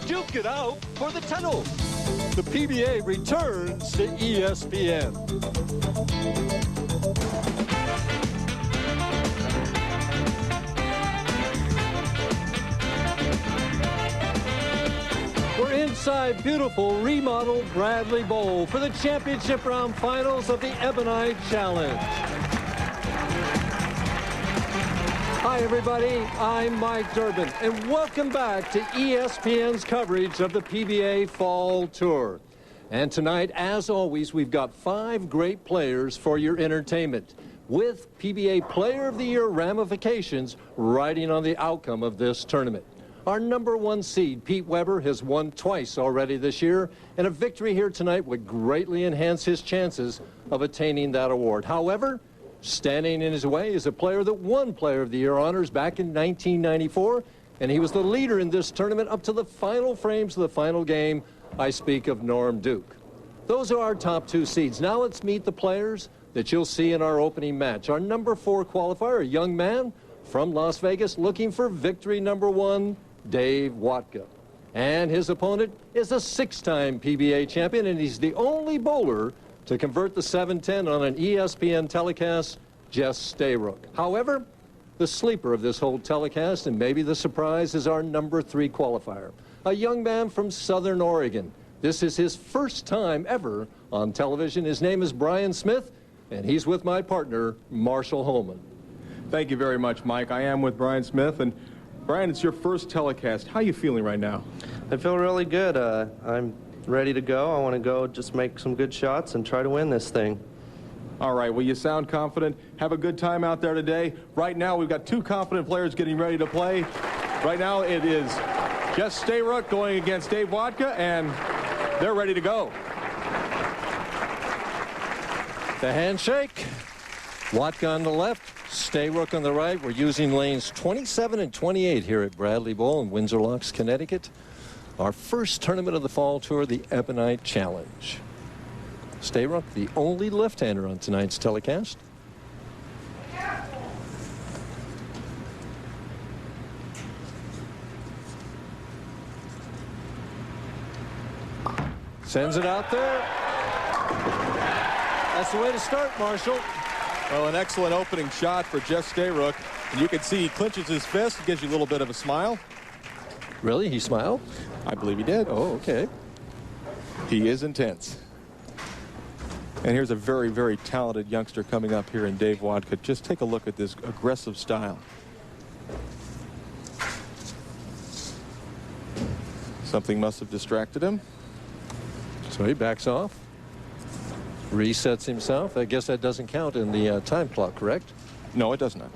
duke it out for the title. The PBA returns to ESPN. We're inside beautiful remodeled Bradley Bowl for the championship round finals of the Ebonite Challenge. Hi everybody, I'm Mike Durbin, and welcome back to ESPN's coverage of the PBA Fall Tour. And tonight, as always, we've got 5 great players for your entertainment, with PBA Player of the Year ramifications riding on the outcome of this tournament. Our #1 seed, Pete Weber, has won twice already this year, and a victory here tonight would greatly enhance his chances of attaining that award. However, standing in his way is a player that won Player of the Year honors back in 1994, and he was the leader in this tournament up to the final frames of the final game. I speak of Norm Duke. Those are our top 2 seeds. Now let's meet the players that you'll see in our opening match. Our #4 qualifier, a young man from Las Vegas looking for victory #1, Dave Watka. And his opponent is a 6-time PBA champion, and he's the only bowler to convert the 710 on an ESPN telecast, Jess Stayrook. However, the sleeper of this whole telecast, and maybe the surprise, is our #3 qualifier, a young man from Southern Oregon. This is his first time ever on television. His name is Bryon Smith, and he's with my partner, Marshall Holman. Thank you very much, Mike. I am with Bryon Smith, and Bryon, it's your first telecast. How are you feeling right now? I feel really good. I'm ready to go. I want to go just make some good shots and try to win this thing. All right, well, you sound confident. Have a good time out there today. Right now, we've got 2 confident players getting ready to play. Right now, it is Jess Stayrook going against Dave Watka, and they're ready to go. The handshake. Watka on the left, Stayrook on the right. We're using lanes 27 and 28 here at Bradley Bowl in Windsor Locks, Connecticut. Our first tournament of the Fall Tour, the Ebonite Challenge. Stayrook, the only left-hander on tonight's telecast. Sends it out there. That's the way to start, Marshall. Well, an excellent opening shot for Jess Stayrook. And you can see he clenches his fist, gives you a little bit of a smile. Really? He smiled? I believe he did. Oh, okay. He is intense. And here's a very, very talented youngster coming up here in Dave Watka. Just take a look at this aggressive style. Something must have distracted him. So he backs off. Resets himself. I guess that doesn't count in the time clock, correct? No, it does not.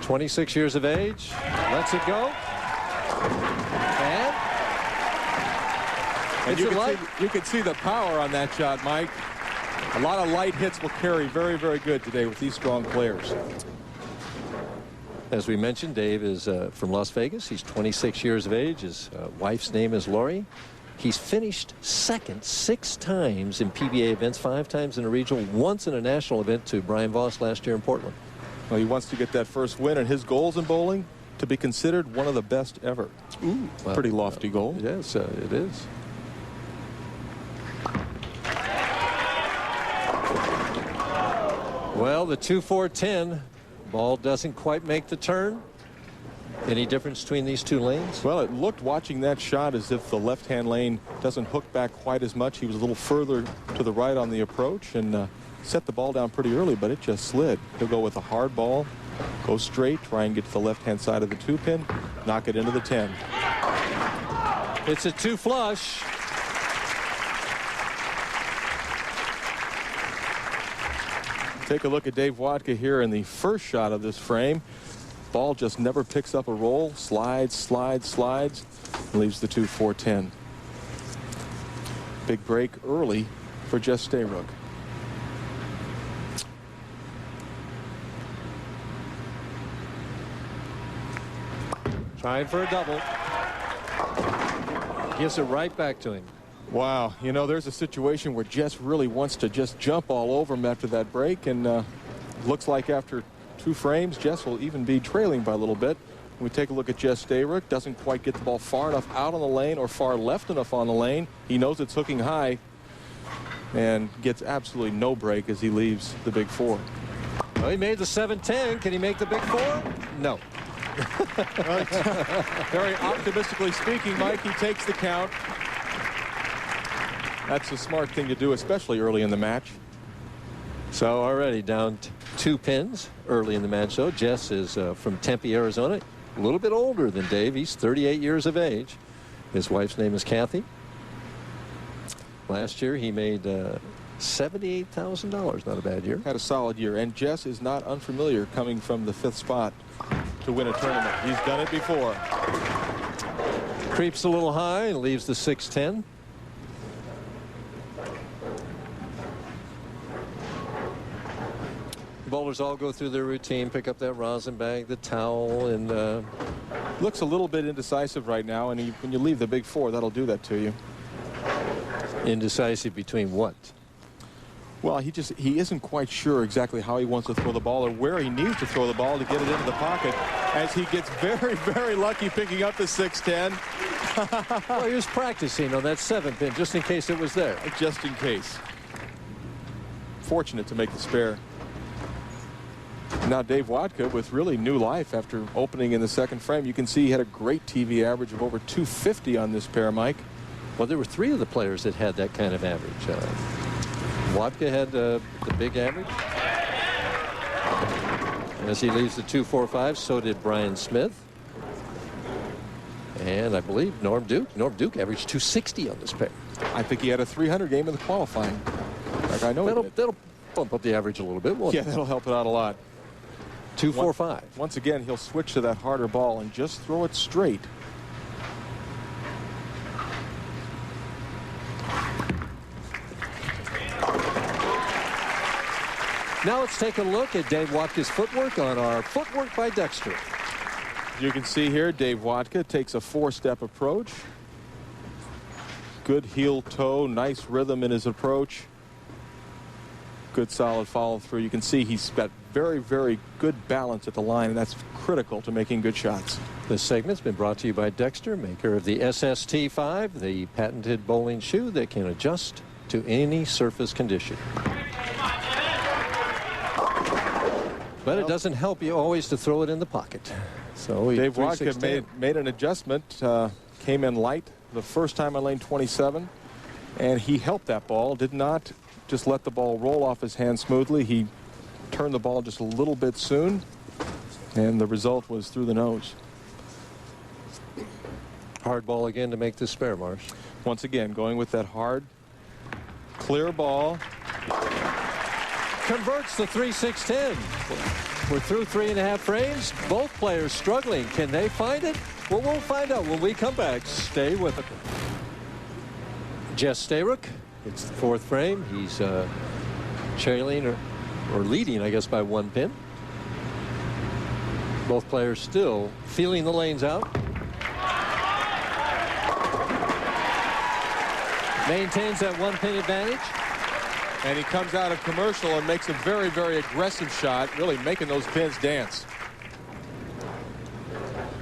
"26 years of age, lets it go, and you can see the power on that shot, Mike. A lot of light hits will carry very, very good today with these strong players. As we mentioned, Dave is from Las Vegas. He's 26 years of age. His wife's name is Lori. He's finished second 6 times in PBA events, 5 times in a regional, once in a national event to Brian Voss last year in Portland. Well, he wants to get that first win, and his goals in bowling to be considered one of the best ever. Ooh, well, pretty lofty goal. Yes, it is. Well, the 2-4-10 ball doesn't quite make the turn. Any difference between these 2 lanes? Well, it looked watching that shot as if the left-hand lane doesn't hook back quite as much. He was a little further to the right on the approach and set the ball down pretty early, but it just slid. He'll go with a hard ball, go straight, try and get to the left-hand side of the 2-pin, knock it into the 10. It's a 2 flush. Take a look at Dave Watka here in the first shot of this frame. Ball just never picks up a roll, slides, slides, slides, and leaves the 2-4-10. Big break early for Jess Stayrook. Trying for a double. Gives it right back to him. Wow, you know, there's a situation where Jess really wants to just jump all over him after that break, and looks like after 2 frames, Jess will even be trailing by a little bit. We take a look at Jess Stayrook. Doesn't quite get the ball far enough out on the lane or far left enough on the lane. He knows it's hooking high and gets absolutely no break as he leaves the big 4. Well, he made the 7-10. Can he make the big 4? No. Very optimistically speaking, Mike, he takes the count. That's a smart thing to do, especially early in the match. So already down 2 pins early in the match. So Jess is from Tempe, Arizona. A little bit older than Dave. He's 38 years of age. His wife's name is Kathy. Last year he made $78,000. Not a bad year. Had a solid year. And Jess is not unfamiliar coming from the 5th spot to win a tournament. He's done it before. Creeps a little high and leaves the 6-10. Bowlers all go through their routine, pick up that rosin bag, the towel, and looks a little bit indecisive right now, and when you leave the big 4, that'll do that to you. Indecisive between what? Well, he isn't quite sure exactly how he wants to throw the ball or where he needs to throw the ball to get it into the pocket, as he gets very, very lucky picking up the 6-10. Well, he was practicing on that 7-pin just in case it was there. Just in case. Fortunate to make the spare. Now Dave Watka with really new life after opening in the 2nd frame. You can see he had a great TV average of over 250 on this pair, Mike. Well, there were 3 of the players that had that kind of average. Watka had the big average. As he leaves the 2-4-5, so did Bryon Smith. And I believe Norm Duke. Norm Duke averaged 260 on this pair. I think he had a 300 game in the qualifying. Like I know that'll bump up the average a little bit, won't it? Yeah, that'll help it out a lot. 2-4-5. Once again, he'll switch to that harder ball and just throw it straight. Now let's take a look at Dave Watka's footwork on our Footwork by Dexter. You can see here Dave Watka takes a 4-step approach. Good heel toe, nice rhythm in his approach. Good solid follow through. You can see he's got very, very good balance at the line, and that's critical to making good shots. This segment's been brought to you by Dexter, maker of the SST5, the patented bowling shoe that can adjust to any surface condition. But it doesn't help you always to throw it in the pocket. So Dave Watka made an adjustment, came in light the first time on lane 27, and he helped that ball, did not just let the ball roll off his hand smoothly. He turned the ball just a little bit soon, and the result was through the nose. Hard ball again to make this spare, Marsh. Once again, going with that hard, clear ball. Converts the 3-6-10. We're through 3.5 frames. Both players struggling. Can they find it? Well, we'll find out when we come back. Stay with it. Jess Stayrook. It's the 4th frame. He's trailing or leading, I guess, by 1 pin. Both players still feeling the lanes out. Maintains that 1 pin advantage. And he comes out of commercial and makes a very, very aggressive shot, really making those pins dance.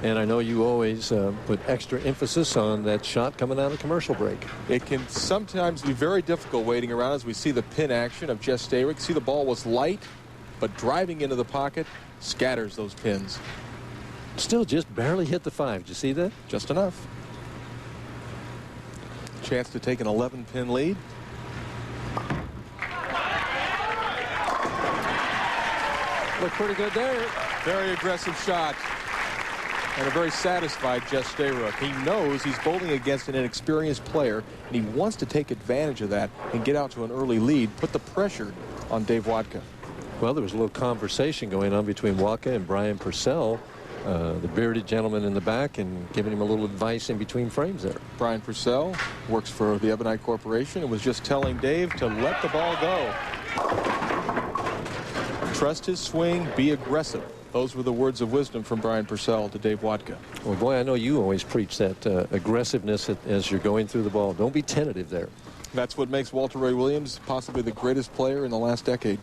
And I know you always put extra emphasis on that shot coming out of commercial break. It can sometimes be very difficult waiting around as we see the pin action of Jess Stayrook. See, the ball was light, but driving into the pocket scatters those pins. Still just barely hit the 5. Did you see that? Just enough. Chance to take an 11-pin lead. Looked pretty good there. Very aggressive shot. And a very satisfied Jess Stayrook. He knows he's bowling against an inexperienced player, and he wants to take advantage of that and get out to an early lead, put the pressure on Dave Watka. Well, there was a little conversation going on between Watka and Bryon Purcell, the bearded gentleman in the back, and giving him a little advice in between frames there. Bryon Purcell works for the Ebonite Corporation and was just telling Dave to let the ball go. Trust his swing, be aggressive. Those were the words of wisdom from Bryon Purcell to Dave Watka. Well, boy, I know you always preach that aggressiveness as you're going through the ball. Don't be tentative there. That's what makes Walter Ray Williams possibly the greatest player in the last decade.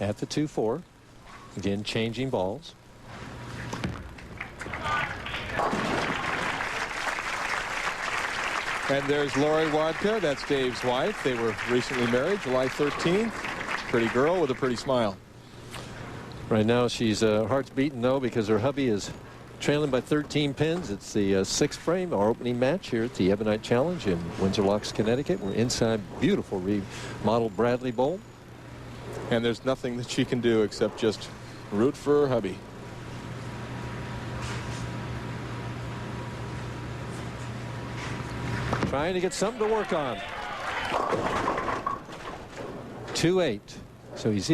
at the 2-4. Again, changing balls. And there's Lori Wodka. That's Dave's wife. They were recently married, July 13th. Pretty girl with a pretty smile. Right now, she's heart's beating, though, because her hubby is trailing by 13 pins. It's the 6th frame, our opening match here at the Ebonite Challenge in Windsor Locks, Connecticut. We're inside beautiful remodeled Bradley Bowl. And there's nothing that she can do except just root for her hubby. Trying to get something to work on. 2-8. So he's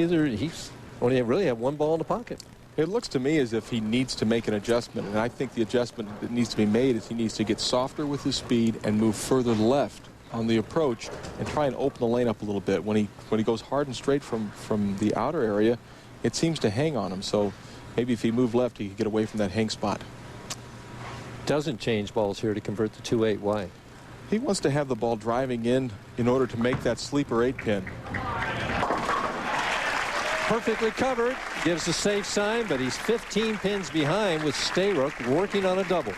only really have one ball in the pocket. It looks to me as if he needs to make an adjustment, and I think the adjustment that needs to be made is he needs to get softer with his speed and move further left on the approach and try and open the lane up a little bit. When he goes hard and straight from the outer area, it seems to hang on him. So maybe if he moved left, he could get away from that hang spot. Doesn't change balls here to convert the 2-8. Why? He wants to have the ball driving in order to make that sleeper 8-pin. Perfectly covered. Gives a safe sign, but he's 15 pins behind with Stayrook working on a double.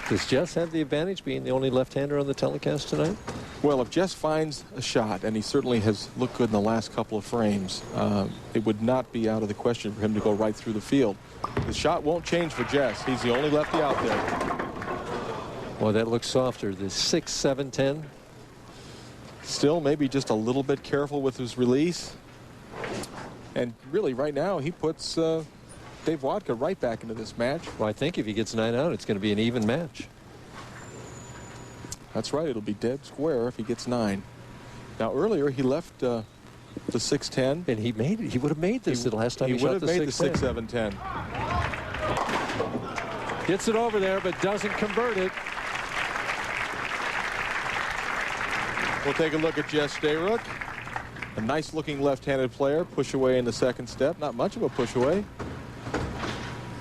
Does Jess have the advantage being the only left-hander on the telecast tonight? Well, if Jess finds a shot, and he certainly has looked good in the last couple of frames, it would not be out of the question for him to go right through the field. The shot won't change for Jess. He's the only lefty out there. Well, that looks softer. The 6, 7, 10. Still maybe just a little bit careful with his release. And really right now he puts Dave Watka right back into this match. Well, I think if he gets 9 out, it's going to be an even match. That's right. It'll be dead square if he gets 9. Now earlier he left the 6-10. And he made it. He would have made this the last time he shot the 6-10. He would have made the 6, 7, 10. Gets it over there, but doesn't convert it. We'll take a look at Jess Stayrook. A nice looking left-handed player. Push away in the second step. Not much of a push away.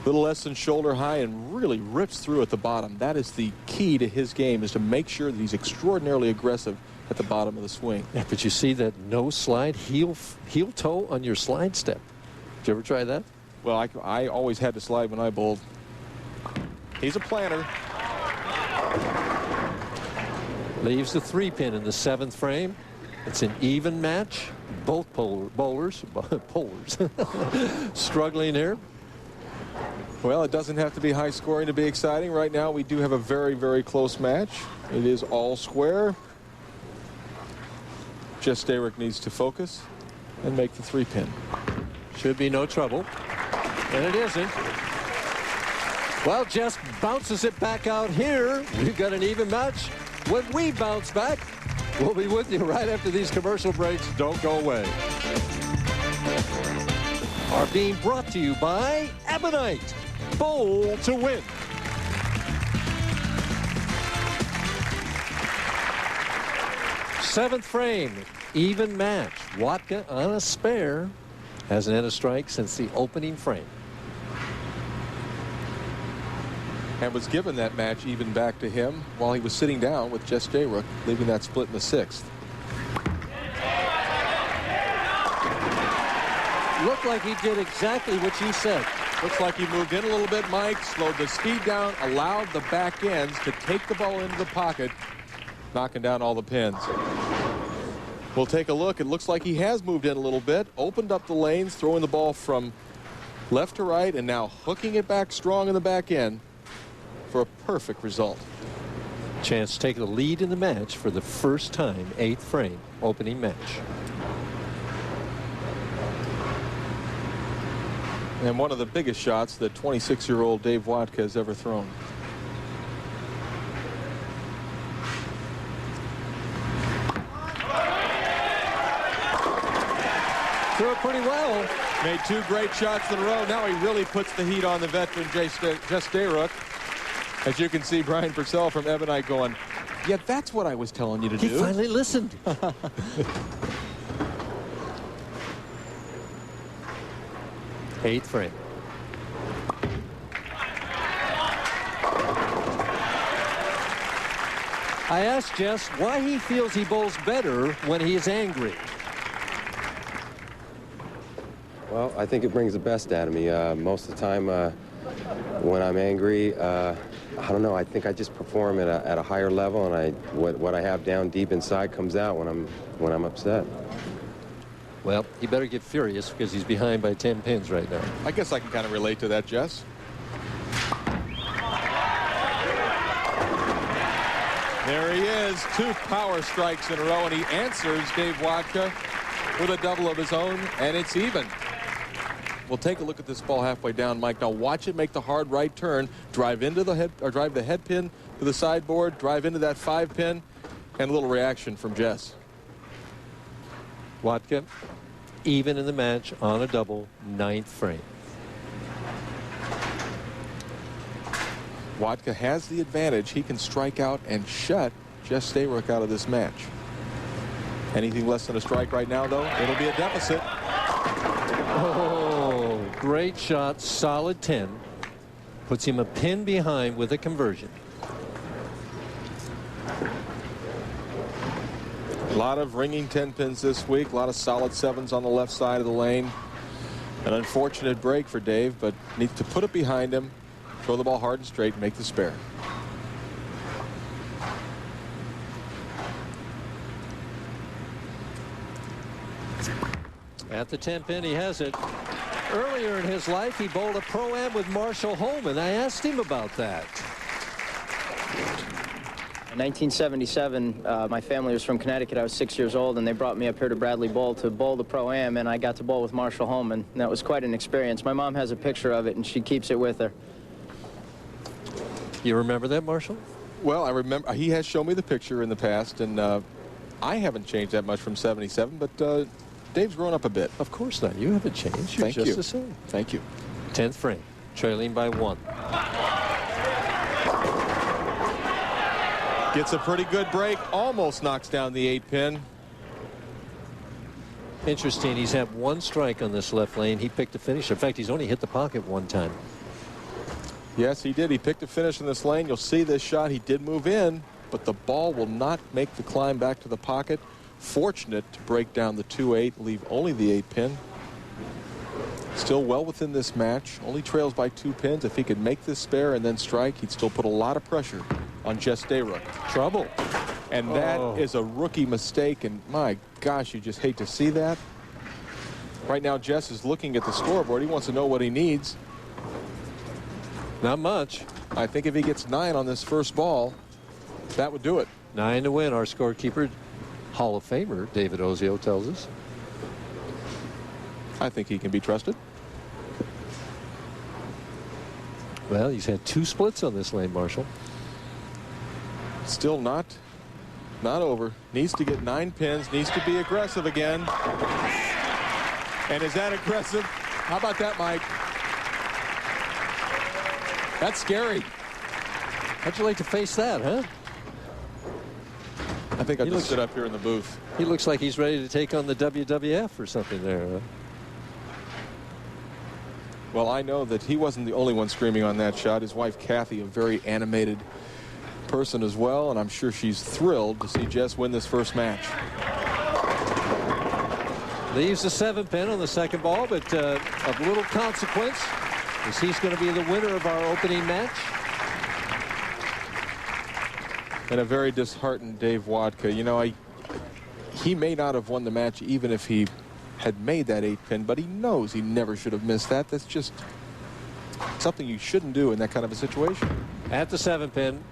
Little less than shoulder high and really rips through at the bottom. That is the key to his game, is to make sure that he's extraordinarily aggressive at the bottom of the swing. Yeah, but you see that no slide heel toe on your slide step. Did you ever try that? Well, I always had to slide when I bowled. He's a planner. Leaves the 3-pin in the 7th frame. It's an even match. Both bowlers struggling here. Well, it doesn't have to be high scoring to be exciting. Right now we do have a very, very close match. It is all square. Jess Stayrook needs to focus and make the 3-pin. Should be no trouble. And it isn't. Well, Jess bounces it back out here. We've got an even match. When we bounce back, we'll be with you right after these commercial breaks. Don't go away. Are being brought to you by Ebonite. Bowl to win. Seventh frame, even match. Watka on a spare. Hasn't had a strike since the opening frame. And was given that match even back to him while he was sitting down with Jess Stayrook, leaving that split in the 6th. Looked like he did exactly what you said. Looks like he moved in a little bit, Mike, slowed the speed down, allowed the back ends to take the ball into the pocket, knocking down all the pins. We'll take a look. It looks like he has moved in a little bit, opened up the lanes, throwing the ball from left to right, and now hooking it back strong in the back end for a perfect result. Chance to take the lead in the match for the first time, 8th frame, opening match. And one of the biggest shots that 26-year-old Dave Watka has ever thrown. Threw it pretty well. Made 2 great shots in a row. Now he really puts the heat on the veteran Jess Stayrook. As you can see, Brian Purcell from Ebonite going, yeah, that's what I was telling you to do. He finally listened. Eighth frame. I asked Jess why he feels he bowls better when he is angry. Well, I think it brings the best out of me. Most of the time when I'm angry, I don't know, I think I just perform at a higher level, and what I have down deep inside comes out when I'm upset. Well, he better get furious because he's behind by 10 pins right now. I guess I can kind of relate to that, Jess. There he is, 2 power strikes in a row, and he answers Dave Watka with a double of his own, and it's even. We'll take a look at this ball halfway down, Mike. Now watch it make the hard right turn, drive into the head, or drive the head pin to the sideboard, drive into that 5 pin, and a little reaction from Jess. Watka even in the match on a double, 9th frame. Watka has the advantage. He can strike out and shut Jess Stayrook out of this match. Anything less than a strike right now, though, it'll be a deficit. Oh, great shot, solid 10. Puts him a pin behind with a conversion. A lot of ringing 10 pins this week, a lot of solid 7s on the left side of the lane. An unfortunate break for Dave, but needs to put it behind him, throw the ball hard and straight, and make the spare. At the 10 pin, he has it. Earlier in his life, he bowled a Pro-Am with Marshall Holman. I asked him about that. In 1977, my family was from Connecticut. I was 6 years old, and they brought me up here to Bradley Bowl to bowl the Pro-Am, and I got to bowl with Marshall Holman. And that was quite an experience. My mom has a picture of it, and she keeps it with her. You remember that, Marshall? Well, I remember. He has shown me the picture in the past, and I haven't changed that much from 77, but Dave's grown up a bit. Of course not. You haven't changed. You're just the same. Thank you. 10th frame, trailing by 1. Gets a pretty good break, almost knocks down the 8 pin. Interesting, he's had 1 strike on this left lane. He picked a finish. In fact, he's only hit the pocket 1 time. Yes, he did. He picked a finish in this lane. You'll see this shot. He did move in, but the ball will not make the climb back to the pocket. Fortunate to break down the 2-8, leave only the 8 pin. Still well within this match. Only trails by 2 pins. If he could make this spare and then strike, he'd still put a lot of pressure on Jess Stayrook. Trouble. And that is a rookie mistake, and my gosh, you just hate to see that. Right now, Jess is looking at the scoreboard. He wants to know what he needs. Not much. I think if he gets 9 on this first ball, that would do it. 9 to win. Our scorekeeper, Hall of Famer David Ozio, tells us. I think he can be trusted. Well, he's had 2 splits on this lane, Marshall. Still not over. Needs to get 9 pins. Needs to be aggressive again. And is that aggressive? How about that, Mike? That's scary. How'd you like to face that, huh? I think I'll just sit up here in the booth. He looks like he's ready to take on the WWF or something there. Huh? Well, I know that he wasn't the only one screaming on that shot. His wife, Kathy, a very animated person as well, and I'm sure she's thrilled to see Jess win this first match. Leaves the 7 pin on the second ball, but of little consequence, as he's going to be the winner of our opening match. And a very disheartened Dave Watka. You know, he may not have won the match even if he had made that 8 pin, but he knows he never should have missed that. That's just something you shouldn't do in that kind of a situation. At the 7 pin,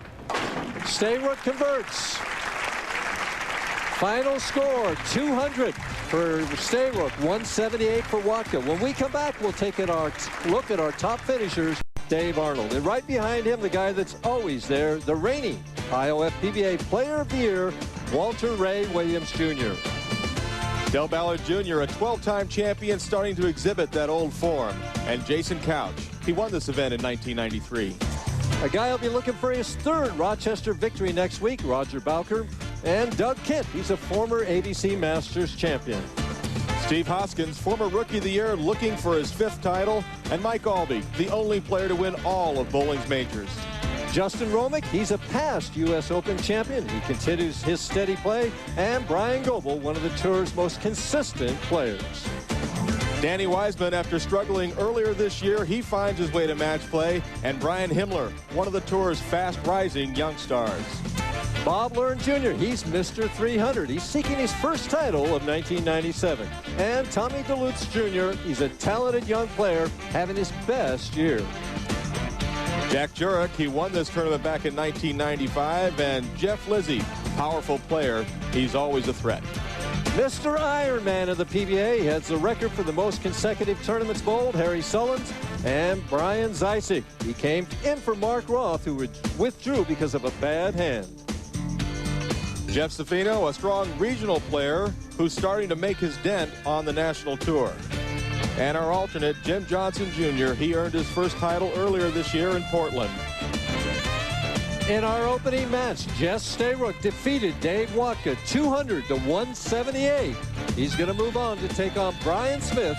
Stayrook converts. Final score, 200 for Stayrook, 178 for Watka. When we come back, we'll take a look at our top finishers, Dave Arnold. And right behind him, the guy that's always there, the reigning IOF PBA Player of the Year, Walter Ray Williams Jr. Del Ballard Jr., a 12-time champion, starting to exhibit that old form. And Jason Couch, he won this event in 1993. A guy will be looking for his 3rd Rochester victory next week, Roger Bowker. And Doug Kent, he's a former ABC Masters champion. Steve Hoskins, former Rookie of the Year, looking for his 5th title. And Mike Albee, the only player to win all of bowling's majors. Justin Romick, he's a past U.S. Open champion. He continues his steady play. And Brian Goebel, one of the tour's most consistent players. Danny Wiseman, after struggling earlier this year, he finds his way to match play. And Brian Himmler, one of the tour's fast-rising young stars. Bob Learn Jr., he's Mr. 300. He's seeking his first title of 1997. And Tommy DeLutz Jr., he's a talented young player having his best year. Jack Jurek, he won this tournament back in 1995. And Jeff Lizzie, powerful player. He's always a threat. Mr. Ironman of the PBA, he has the record for the most consecutive tournaments bowled, Harry Sullins, and Brian Zeisig. He came in for Mark Roth, who withdrew because of a bad hand. Jeff Safino, a strong regional player who's starting to make his dent on the national tour. And our alternate, Jim Johnson Jr., he earned his first title earlier this year in Portland. In our opening match, Jess Stayrook defeated Dave Watka 200 to 178. He's going to move on to take on Bryon Smith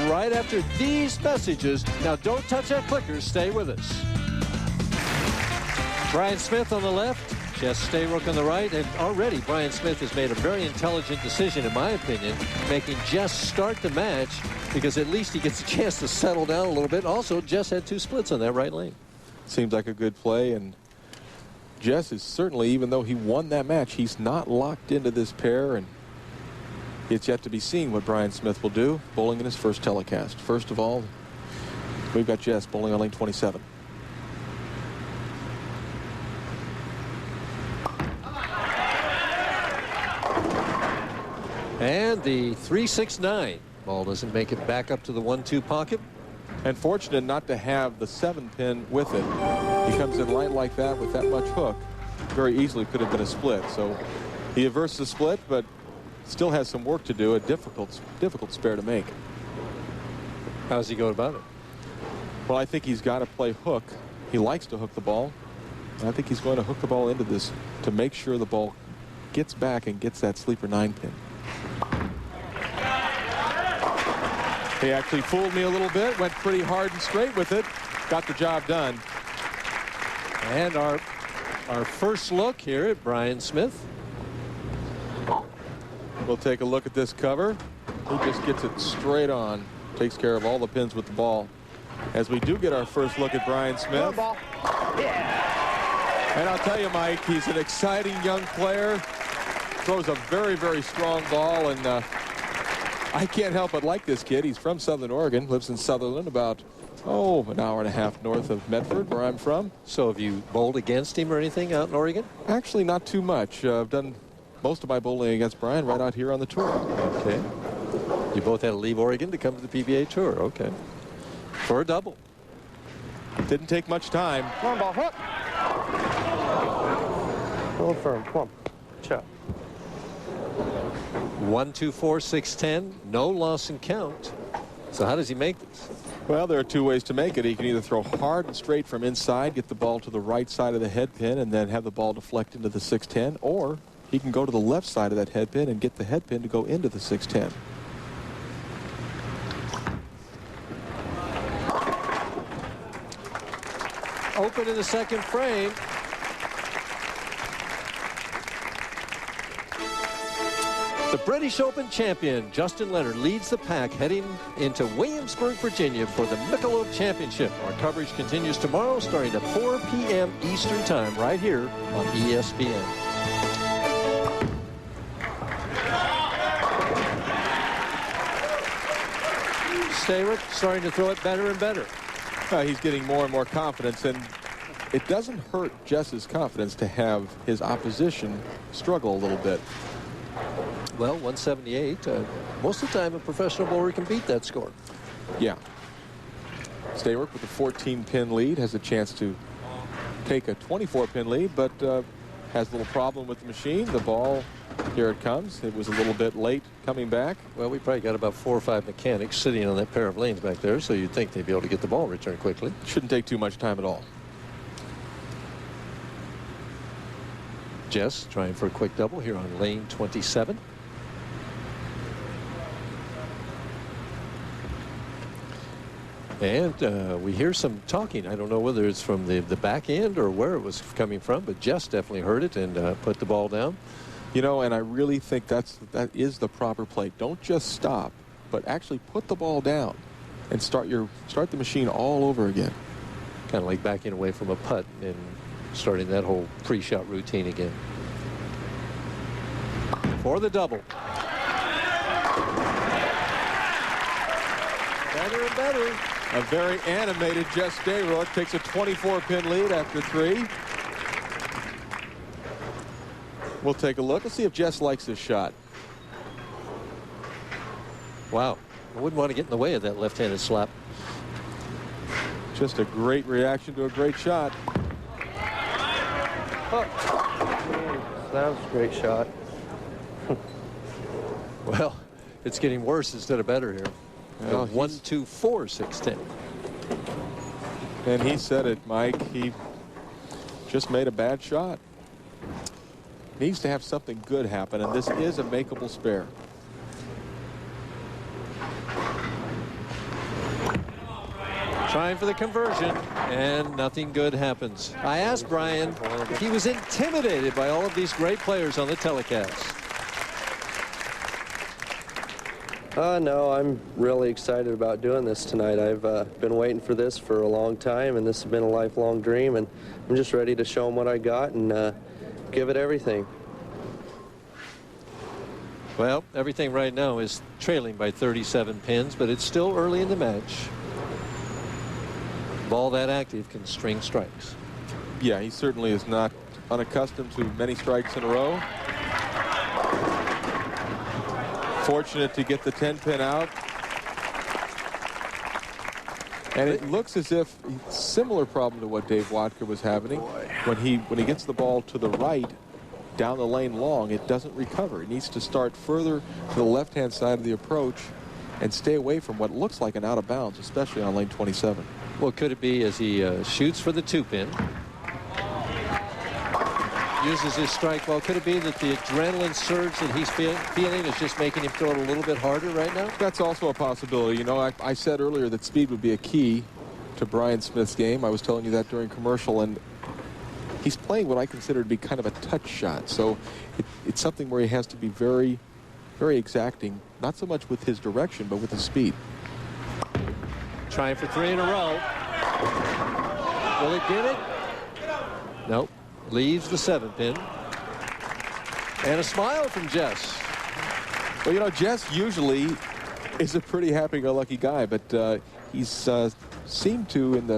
right after these messages. Now, don't touch that clicker. Stay with us. Bryon Smith on the left, Jess Stayrook on the right, and already Bryon Smith has made a very intelligent decision, in my opinion, making Jess start the match because at least he gets a chance to settle down a little bit. Also, Jess had 2 splits on that right lane. Seems like a good play, and Jess is certainly, even though he won that match, he's not locked into this pair, and it's yet to be seen what Bryon Smith will do bowling in his first telecast. First of all, we've got Jess bowling on lane 27. And the 3-6-9. Ball doesn't make it back up to the 1-2 pocket. And fortunate not to have the 7-pin with it. He comes in light like that with that much hook. Very easily could have been a split. So he averts the split, but still has some work to do. A difficult spare to make. How does he go about it? Well, I think he's got to play hook. He likes to hook the ball. I think he's going to hook the ball into this to make sure the ball gets back and gets that sleeper 9-pin. He actually fooled me a little bit, went pretty hard and straight with it, got the job done. And our first look here at Bryon Smith. We'll take a look at this cover. He just gets it straight on, takes care of all the pins with the ball. As we do get our first look at Bryon Smith. Yeah. And I'll tell you, Mike, he's an exciting young player. Throws a very, very strong ball, and I can't help but like this kid. He's from Southern Oregon, lives in Sutherland, about, an hour and a half north of Medford, where I'm from. So have you bowled against him or anything out in Oregon? Actually, not too much. I've done most of my bowling against Bryon right out here on the tour. Okay. You both had to leave Oregon to come to the PBA Tour. Okay. For a double. Didn't take much time. Come on, ball, hook. A little firm, come on. Chop. 1-2-4, 6-10. No loss in count. So how does he make this? Well, there are 2 ways to make it. He can either throw hard and straight from inside, get the ball to the right side of the head pin, and then have the ball deflect into the 6-10, or he can go to the left side of that head pin and get the head pin to go into the 6-10. Open in the second frame. The British Open champion, Justin Leonard, leads the pack heading into Williamsburg, Virginia for the Michelob Championship. Our coverage continues tomorrow starting at 4 p.m. Eastern Time right here on ESPN. Stayrook starting to throw it better and better. He's getting more and more confidence, and it doesn't hurt Jess's confidence to have his opposition struggle a little bit. Well, 178. Most of the time, a professional bowler can beat that score. Yeah. Stayrook with a 14-pin lead has a chance to take a 24-pin lead, but has a little problem with the machine. The ball, here it comes. It was a little bit late coming back. Well, we probably got about 4 or 5 mechanics sitting on that pair of lanes back there, so you'd think they'd be able to get the ball returned quickly. Shouldn't take too much time at all. Jess trying for a quick double here on lane 27. And we hear some talking. I don't know whether it's from the back end or where it was coming from, but Jess definitely heard it and put the ball down. You know, and I really think that is the proper play. Don't just stop, but actually put the ball down and start the machine all over again. Kind of like backing away from a putt and starting that whole pre-shot routine again. For the double. Better and better. A very animated Jess Stayrook takes a 24-pin lead after 3. We'll take a look. Let's see if Jess likes this shot. Wow. I wouldn't want to get in the way of that left-handed slap. Just a great reaction to a great shot. Oh. That was a great shot. Well, it's getting worse instead of better here. Well, 1, 2, 4, 6, 10. And he said it, Mike. He just made a bad shot. Needs to have something good happen, and this is a makeable spare. Trying for the conversion, and nothing good happens. I asked Bryon if he was intimidated by all of these great players on the telecast. No, I'm really excited about doing this tonight. I've been waiting for this for a long time, and this has been a lifelong dream, and I'm just ready to show them what I got and give it everything. Well, everything right now is trailing by 37 pins, but it's still early in the match. Ball that active can string strikes. Yeah, he certainly is not unaccustomed to many strikes in a row. Fortunate to get the 10-pin out. And it looks as if similar problem to what Dave Watka was having. When he gets the ball to the right, down the lane long, it doesn't recover. It needs to start further to the left-hand side of the approach and stay away from what looks like an out of bounds, especially on lane 27. Well, could it be as he shoots for the 2-pin, uses his strike ball? Could it be that the adrenaline surge that he's feeling is just making him throw it a little bit harder right now? That's also a possibility. You know, I said earlier that speed would be a key to Bryon Smith's game. I was telling you that during commercial, and he's playing what I consider to be kind of a touch shot. So it's something where he has to be very, very exacting, not so much with his direction, but with his speed. Trying for 3 in a row. Will it get it? Nope. Leaves the 7-pin. And a smile from Jess. Well, you know, Jess usually is a pretty happy-go-lucky guy, but he's seemed to, in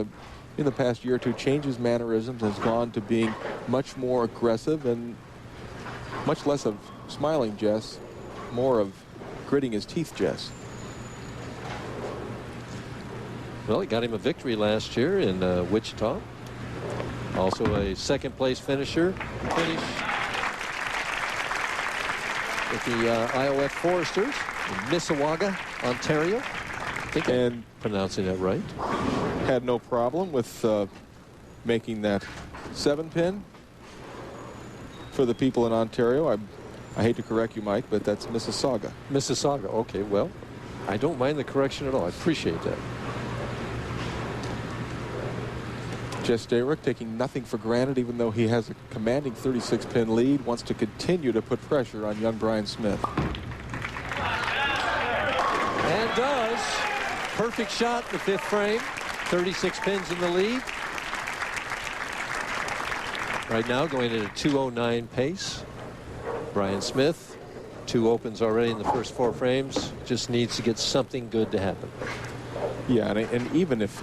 the past year or two, change his mannerisms, has gone to being much more aggressive and much less of smiling Jess, more of gritting his teeth Jess. Well, he got him a victory last year in Wichita. Also a second-place finisher. Finish with the IOF Foresters in Mississauga, Ontario. I think I'm pronouncing that right. Had no problem with making that 7-pin for the people in Ontario. I hate to correct you, Mike, but that's Mississauga. Mississauga. Okay, well, I don't mind the correction at all. I appreciate that. Jess Stayrook taking nothing for granted, even though he has a commanding 36-pin lead, wants to continue to put pressure on young Bryon Smith. And does. Perfect shot in the 5th frame. 36 pins in the lead. Right now going at a 2:09 pace. Bryon Smith, 2 opens already in the first 4 frames. Just needs to get something good to happen. Yeah, and even if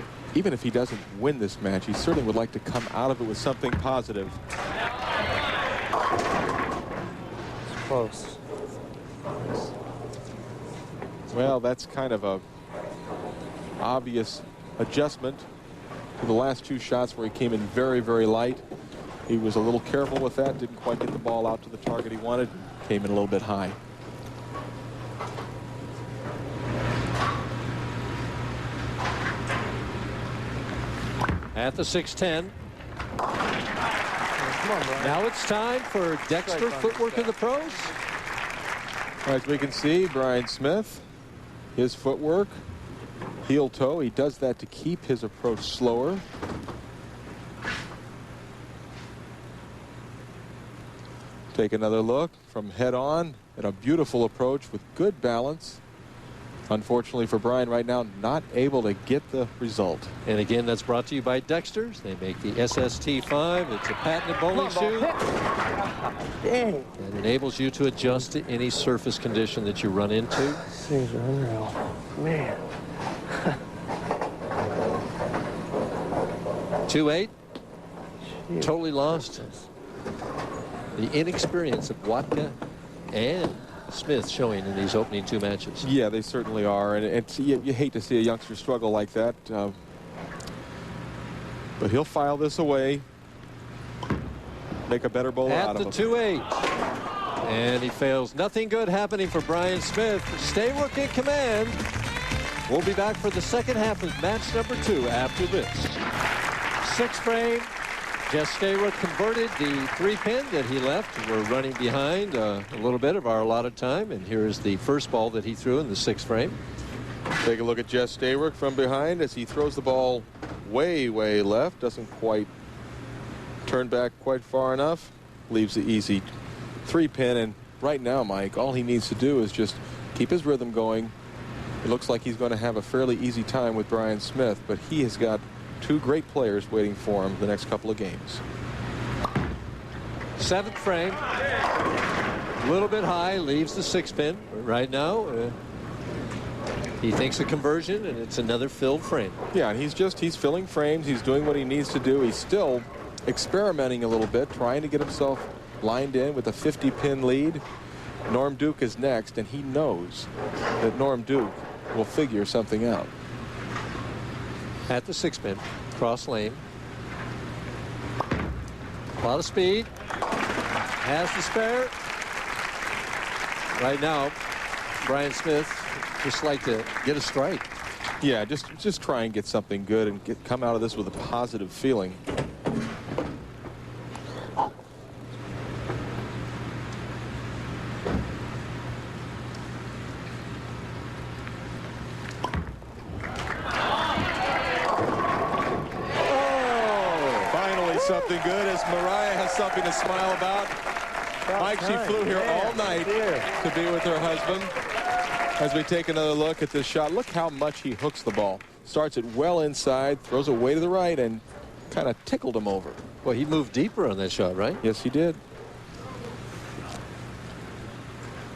he doesn't win this match, he certainly would like to come out of it with something positive. It's close. Well, that's kind of a obvious adjustment to the last 2 shots where he came in very, very light. He was a little careful with that, didn't quite get the ball out to the target he wanted, came in a little bit high. At the 6-10. Now it's time for Dexter footwork in the pros. As we can see, Bryon Smith, his footwork, heel toe. He does that to keep his approach slower. Take another look from head on at a beautiful approach with good balance. Unfortunately for Bryon right now, not able to get the result. And again, that's brought to you by Dexter's. They make the SST5. It's a patented bowling shoe. Dang. It enables you to adjust to any surface condition that you run into. These things are unreal. Man. 2-8. Totally lost. The inexperience of Watka and Smith showing in these opening 2 matches. Yeah, they certainly are, and you hate to see a youngster struggle like that. But he'll file this away, make a better bowler out of At him. the 2-8. And he fails. Nothing good happening for Bryon Smith. Stayrook in command. We'll be back for the second half of match number 2 after this. 6th frame. Jess Stayrook converted the 3-pin that he left. We're running behind a little bit of our allotted time, and here is the first ball that he threw in the 6th frame. Take a look at Jess Stayrook from behind as he throws the ball way, way left. Doesn't quite turn back quite far enough. Leaves the easy 3-pin, and right now, Mike, all he needs to do is just keep his rhythm going. It looks like he's going to have a fairly easy time with Bryon Smith, but he has got 2 great players waiting for him the next couple of games. 7th frame. A little bit high, leaves the 6-pin. Right now, he thinks a conversion, and it's another filled frame. Yeah, and he's filling frames. He's doing what he needs to do. He's still experimenting a little bit, trying to get himself lined in with a 50-pin lead. Norm Duke is next, and he knows that Norm Duke will figure something out. At the 6-pin, cross lane. A lot of speed. Has the spare. Right now, Bryon Smith just like to get a strike. Yeah, just try and get something good and come out of this with a positive feeling. Something good as Mariah has something to smile about. Mike, she flew here all night to be with her husband. As we take another look at this shot, look how much he hooks the ball. Starts it well inside, throws it way to the right, and kind of tickled him over. Well, he moved deeper on that shot, right? Yes, he did.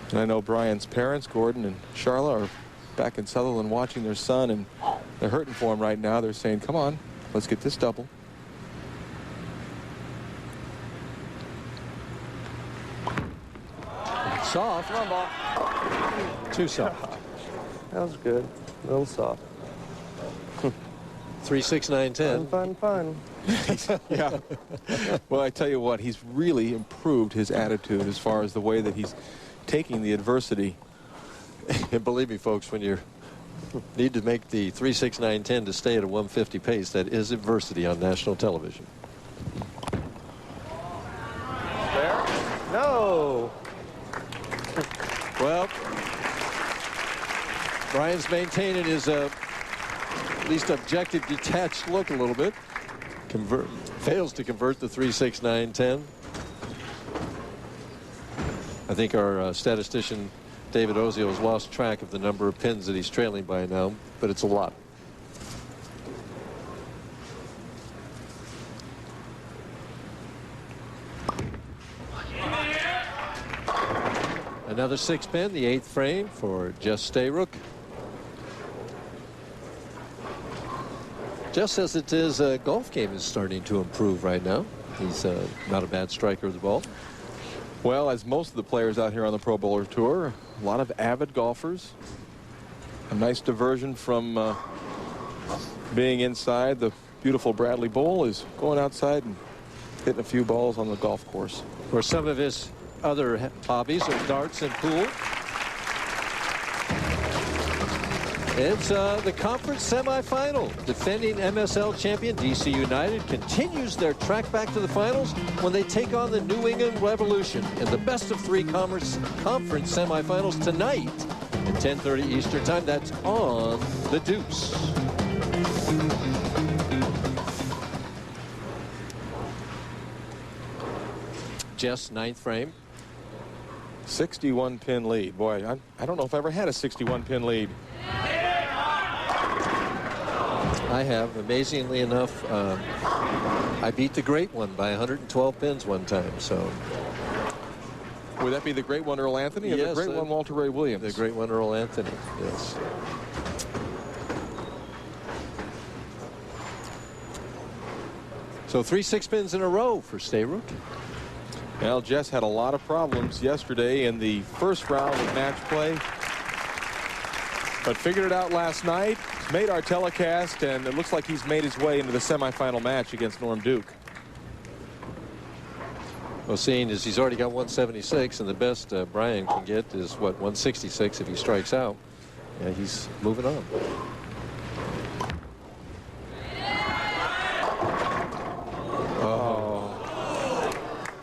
And I know Bryon's parents, Gordon and Charla, are back in Sutherland watching their son, and they're hurting for him right now. They're saying, come on, let's get this double. Soft. Come on, ball. Too soft. That was good. A little soft. 3, 6, 9, 10. Fun. Yeah. Well, I tell you what, he's really improved his attitude as far as the way that he's taking the adversity. And believe me, folks, when you need to make the 3, 6, 9, 10 to stay at a 150 pace, that is adversity on national television. There? No. Well, Bryon's maintaining his at least objective detached look a little bit. Fails to convert the 3, 6, 9, 10. I think our statistician David Ozio has lost track of the number of pins that he's trailing by now, but it's a lot. Another 6-pin, the 8th frame for Jess Stayrook. Jess says that his golf game is starting to improve right now. He's not a bad striker of the ball. Well, as most of the players out here on the Pro Bowler Tour, a lot of avid golfers. A nice diversion from being inside the beautiful Bradley Bowl is going outside and hitting a few balls on the golf course. For some of his other hobbies are darts and pool. It's the conference semifinal. Defending MSL champion DC United continues their track back to the finals when they take on the New England Revolution in the best of 3 conference semifinals tonight at 10:30 Eastern time. That's on the Deuce. Jess, 9th frame. 61 pin lead. Boy, I don't know if I ever had a 61 pin lead. I have, amazingly enough. I beat the great one by 112 pins one time. So would that be the great one Earl Anthony, or yes, the great one Walter Ray Williams? The great one Earl Anthony, yes. So 3 6 pins in a row for Stayrook. Well, Jess had a lot of problems yesterday in the first round of match play, but figured it out last night, made our telecast, and it looks like he's made his way into the semifinal match against Norm Duke. Well, seeing as he's already got 176, and the best Bryon can get is, what, 166 if he strikes out. Yeah, he's moving on.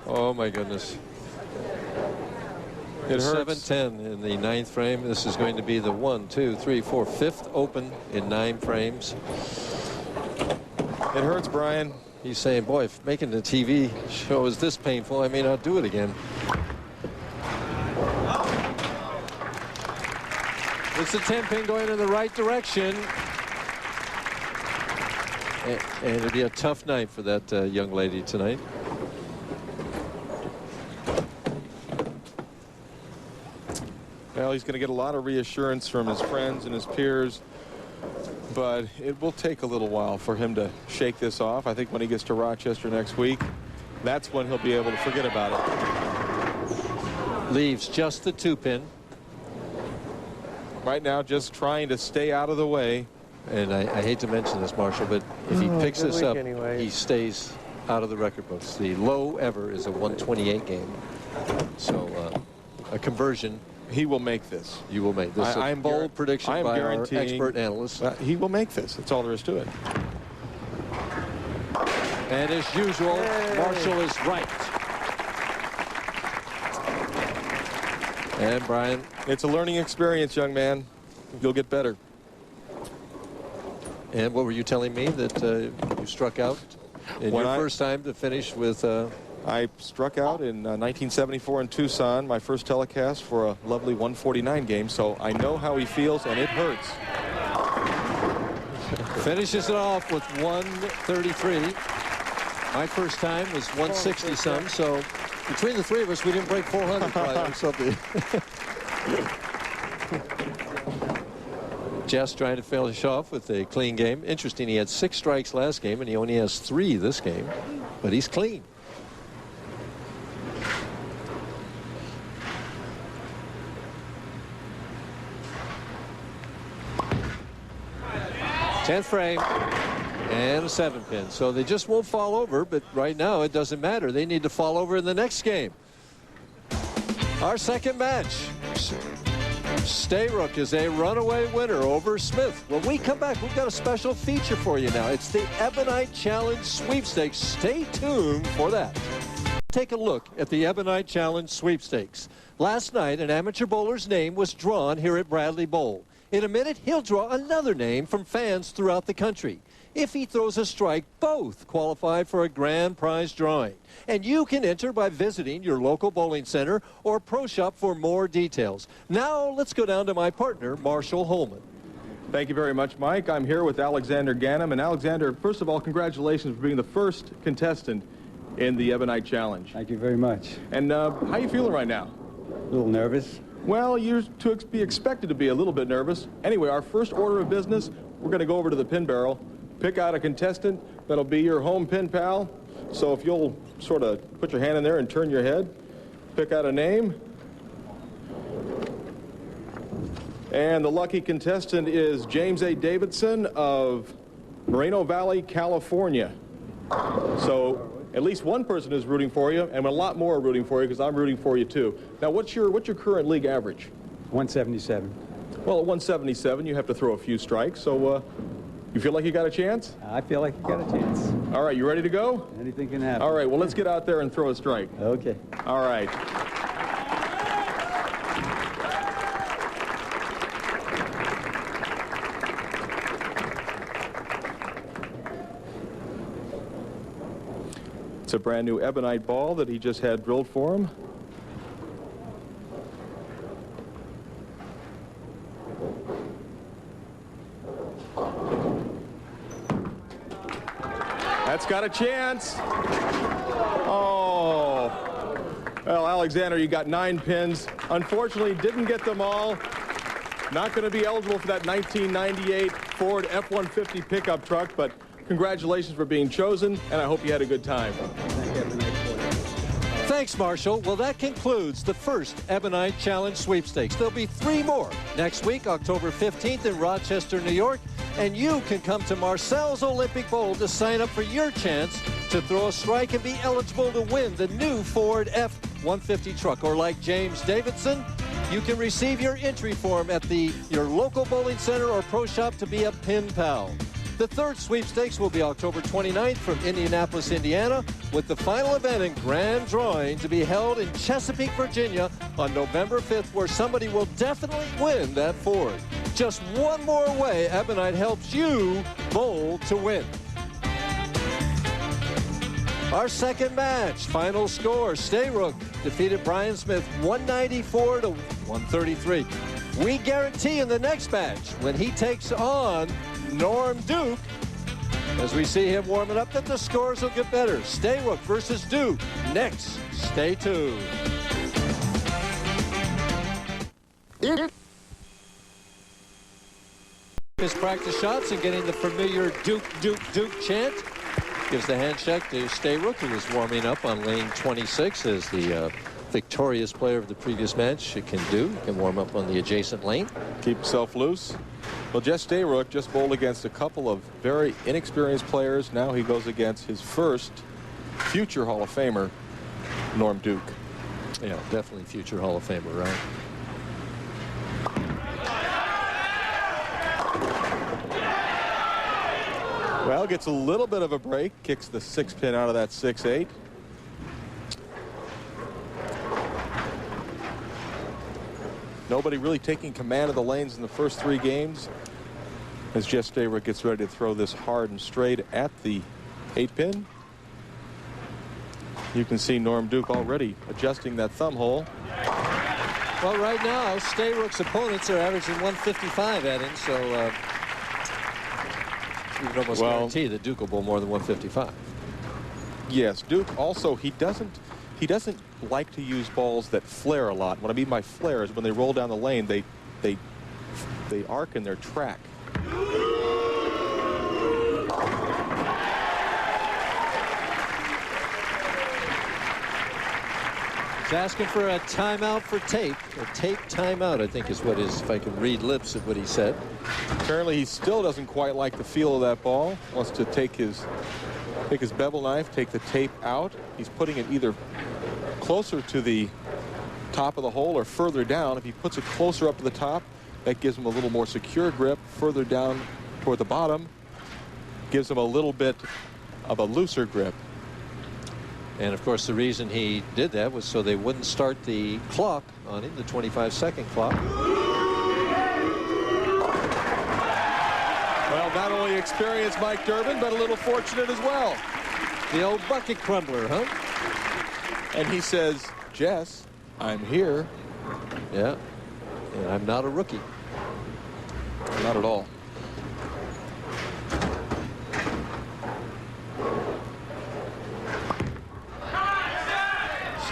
Oh, my goodness. It hurts. 7-10 in the 9th frame. This is going to be the 1, 2, 3, 4, 5th open in 9 frames. It hurts, Bryon. He's saying, boy, if making the TV show is this painful, I may not do it again. It's a 10 pin going in the right direction. And it'll be a tough night for that young lady tonight. Well, he's going to get a lot of reassurance from his friends and his peers, but it will take a little while for him to shake this off. I think when he gets to Rochester next week, that's when he'll be able to forget about it. Leaves just the 2 pin. Right now, just trying to stay out of the way. And I hate to mention this, Marshall, but if he picks this up, anyway. he stays out of the record books. The low ever is a 128 game. So a conversion. He will make this. You will make this. I'm bold prediction by our expert analyst. He will make this. That's all there is to it. And as usual, Marshall is right. And Bryon. It's a learning experience, young man. You'll get better. And what were you telling me, that you struck out in your first time to finish with? I struck out in 1974 in Tucson, my first telecast for a lovely 149 game, so I know how he feels, and it hurts. Finishes it off with 133. My first time was 160 some, so between the 3 of us, we didn't break 400 probably or something. Jess trying to finish off with a clean game. Interesting, he had 6 strikes last game, and he only has 3 this game, but he's clean. 10th frame and a 7 pin. So they just won't fall over, but right now it doesn't matter. They need to fall over in the next game. Our second match. Stayrook is a runaway winner over Smith. When we come back, we've got a special feature for you now. It's the Ebonite Challenge Sweepstakes. Stay tuned for that. Take a look at the Ebonite Challenge Sweepstakes. Last night, an amateur bowler's name was drawn here at Bradley Bowl. In a minute, he'll draw another name from fans throughout the country. If he throws a strike, both qualify for a grand prize drawing. And you can enter by visiting your local bowling center or pro shop for more details. Now, let's go down to my partner, Marshall Holman. Thank you very much, Mike. I'm here with Alexander Ganem. And Alexander, first of all, congratulations for being the first contestant in the Ebonite Challenge. Thank you very much. And how are you feeling right now? A little nervous. Well, you're to be expected to be a little bit nervous. Anyway, our first order of business, we're going to go over to the pin barrel, pick out a contestant that'll be your home pin pal. So if you'll sort of put your hand in there and turn your head, pick out a name. And the lucky contestant is James A. Davidson of Moreno Valley, California. So at least one person is rooting for you, and a lot more are rooting for you because I'm rooting for you too. Now, what's your current league average? 177. Well, at 177, you have to throw a few strikes. So you feel like you got a chance? I feel like you got a chance. All right, you ready to go? Anything can happen. All right, well, let's get out there and throw a strike. Okay. All right. It's a brand new Ebonite ball that he just had drilled for him. That's got a chance. Oh. Well, Alexander, you got 9 pins. Unfortunately, didn't get them all. Not going to be eligible for that 1998 Ford F-150 pickup truck, but congratulations for being chosen, and I hope you had a good time. Thanks, Marshall. Well, that concludes the first Ebonite Challenge sweepstakes. There'll be 3 more next week, October 15th in Rochester, New York. And you can come to Marcel's Olympic Bowl to sign up for your chance to throw a strike and be eligible to win the new Ford F-150 truck. Or like James Davidson, you can receive your entry form at your local bowling center or pro shop to be a pin pal. The third sweepstakes will be October 29th from Indianapolis, Indiana, with the final event and grand drawing to be held in Chesapeake, Virginia on November 5th, where somebody will definitely win that Ford. Just one more way Ebonite helps you bowl to win. Our second match, final score, Stayrook defeated Bryon Smith 194 to 133. We guarantee in the next match, when he takes on Norm Duke, as we see him warming up, that the scores will get better. Stayrook versus Duke. Next, stay tuned. His practice shots and getting the familiar Duke, Duke, Duke chant. Gives the handshake to Stayrook, who was warming up on lane 26 as the victorious player of the previous match can do. He can warm up on the adjacent lane. Keep himself loose. Well, Jess Stayrook just bowled against a couple of very inexperienced players. Now he goes against his first future Hall of Famer, Norm Duke. Yeah, definitely future Hall of Famer, right? Well, gets a little bit of a break, kicks the 6-pin out of that 6-8. Nobody really taking command of the lanes in the first 3 games as Jess Stayrook gets ready to throw this hard and straight at the 8-pin. You can see Norm Duke already adjusting that thumb hole. Well, right now, Stayrook's opponents are averaging 155 at him, so you can almost guarantee that Duke will bowl more than 155. Yes, Duke also, he doesn't like to use balls that flare a lot. What I mean by flare is when they roll down the lane, they arc in their track. He's asking for a timeout for tape. A tape timeout, I think, is what is, if I can read lips of what he said. Apparently, he still doesn't quite like the feel of that ball. Wants to take his bevel knife, take the tape out. He's putting it either closer to the top of the hole or further down. If he puts it closer up to the top, that gives him a little more secure grip. Further down toward the bottom gives him a little bit of a looser grip. And of course, the reason he did that was so they wouldn't start the clock on him, the 25-second clock. Well, not only experienced Mike Durbin, but a little fortunate as well. The old bucket crumbler, huh? And he says, Jess, I'm here. Yeah, and I'm not a rookie. Not at all.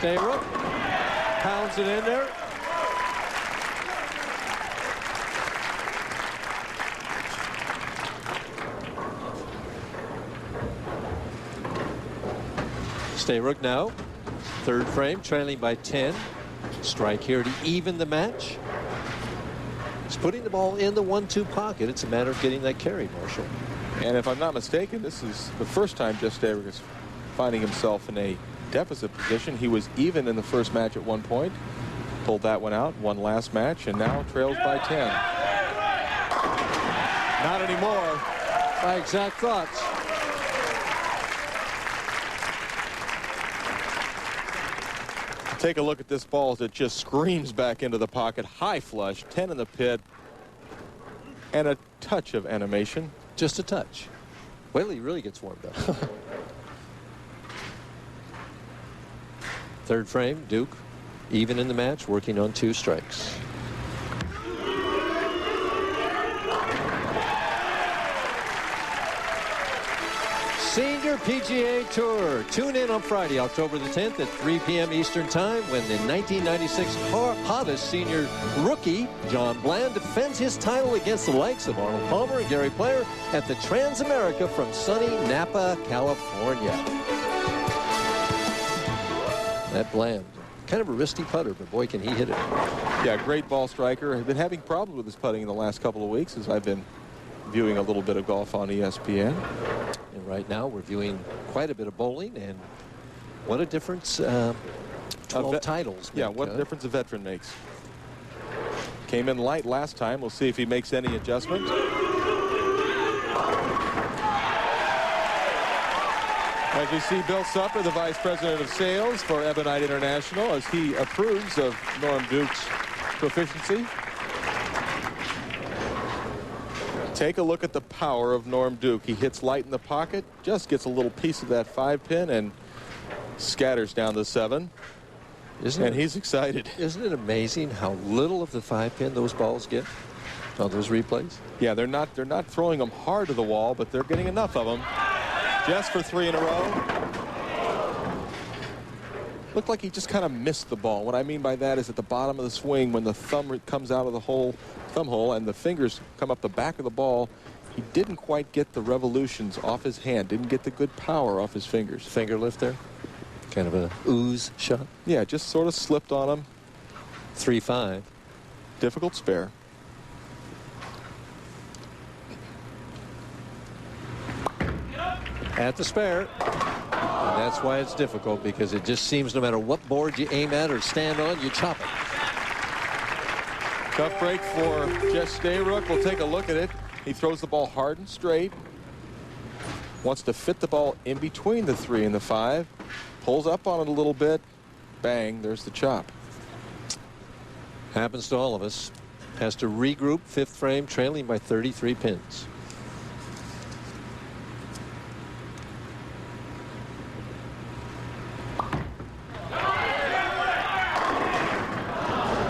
Stayrook pounds it in there. Stayrook now, third frame, trailing by 10. Strike here to even the match. He's putting the ball in the 1-2 pocket. It's a matter of getting that carry, Marshall. And if I'm not mistaken, this is the first time Jess Stayrook is finding himself in a deficit position. He was even in the first match at one point, pulled that one out, won last match, and now trails by 10. Not anymore. My exact thoughts. Take a look at this ball as it just screams back into the pocket. High flush, 10 in the pit, and a touch of animation. Just a touch. Wait till he really gets warmed up. Third frame, Duke, even in the match, working on 2 strikes. Senior PGA Tour. Tune in on Friday, October the 10th at 3 p.m. Eastern Time when the 1996 hottest senior rookie, John Bland, defends his title against the likes of Arnold Palmer and Gary Player at the Transamerica from sunny Napa, California. That Bland, kind of a wristy putter, but boy, can he hit it. Yeah, great ball striker. I've been having problems with his putting in the last couple of weeks as I've been viewing a little bit of golf on ESPN. And right now we're viewing quite a bit of bowling, and what a difference 12 titles make. Yeah, what difference a veteran makes. Came in light last time. We'll see if he makes any adjustment. As we see Bill Supper, the Vice President of Sales for Ebonite International, as he approves of Norm Duke's proficiency. Take a look at the power of Norm Duke. He hits light in the pocket, just gets a little piece of that 5-pin and scatters down the 7. He's excited. Isn't it amazing how little of the 5-pin those balls get on those replays? Yeah, they're not throwing them hard to the wall, but they're getting enough of them. Just for 3 in a row. Looked like he just kind of missed the ball. What I mean by that is at the bottom of the swing, when the thumb comes out of the thumb hole and the fingers come up the back of the ball, he didn't quite get the revolutions off his hand, didn't get the good power off his fingers. Finger lift there, kind of a ooze shot. Yeah, just sort of slipped on him. 3-5. Difficult spare. At the spare. And that's why it's difficult, because it just seems no matter what board you aim at or stand on, you chop it. Tough break for Jess Stayrook. We'll take a look at it. He throws the ball hard and straight. Wants to fit the ball in between the 3 and the 5. Pulls up on it a little bit. Bang, there's the chop. Happens to all of us. Has to regroup, 5th frame, trailing by 33 pins.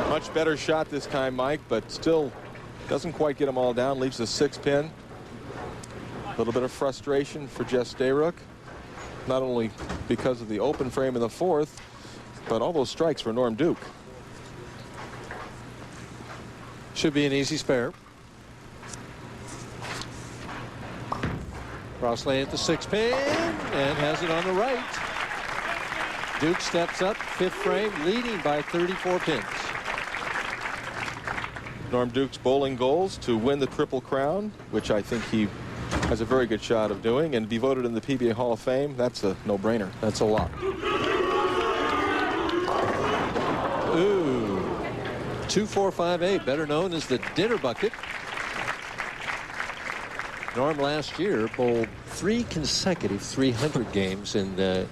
Much better shot this time, Mike, but still doesn't quite get them all down. Leaves a 6-pin. A little bit of frustration for Jess Stayrook, not only because of the open frame in the 4th, but all those strikes for Norm Duke. Should be an easy spare. Cross lane at the 6-pin and has it on the right. Duke steps up, 5th frame, leading by 34 pins. Norm Duke's bowling goals to win the Triple Crown, which I think he has a very good shot of doing, and be voted in the PBA Hall of Fame. That's a no-brainer. That's a lot. Ooh. 2-4-5-8, better known as the dinner bucket. Norm last year bowled 3 consecutive 300 games in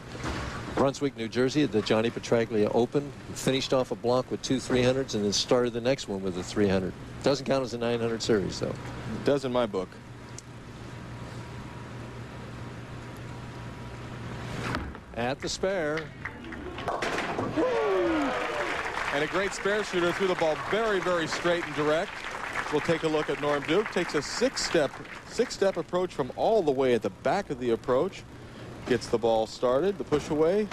Brunswick, New Jersey at the Johnny Petraglia Open. Finished off a block with 2 300s and then started the next one with a 300. Doesn't count as a 900 series, though. It does in my book. At the spare. And a great spare shooter, threw the ball very, very straight and direct. We'll take a look at Norm Duke. Takes a six-step approach from all the way at the back of the approach. Gets the ball started, the push away.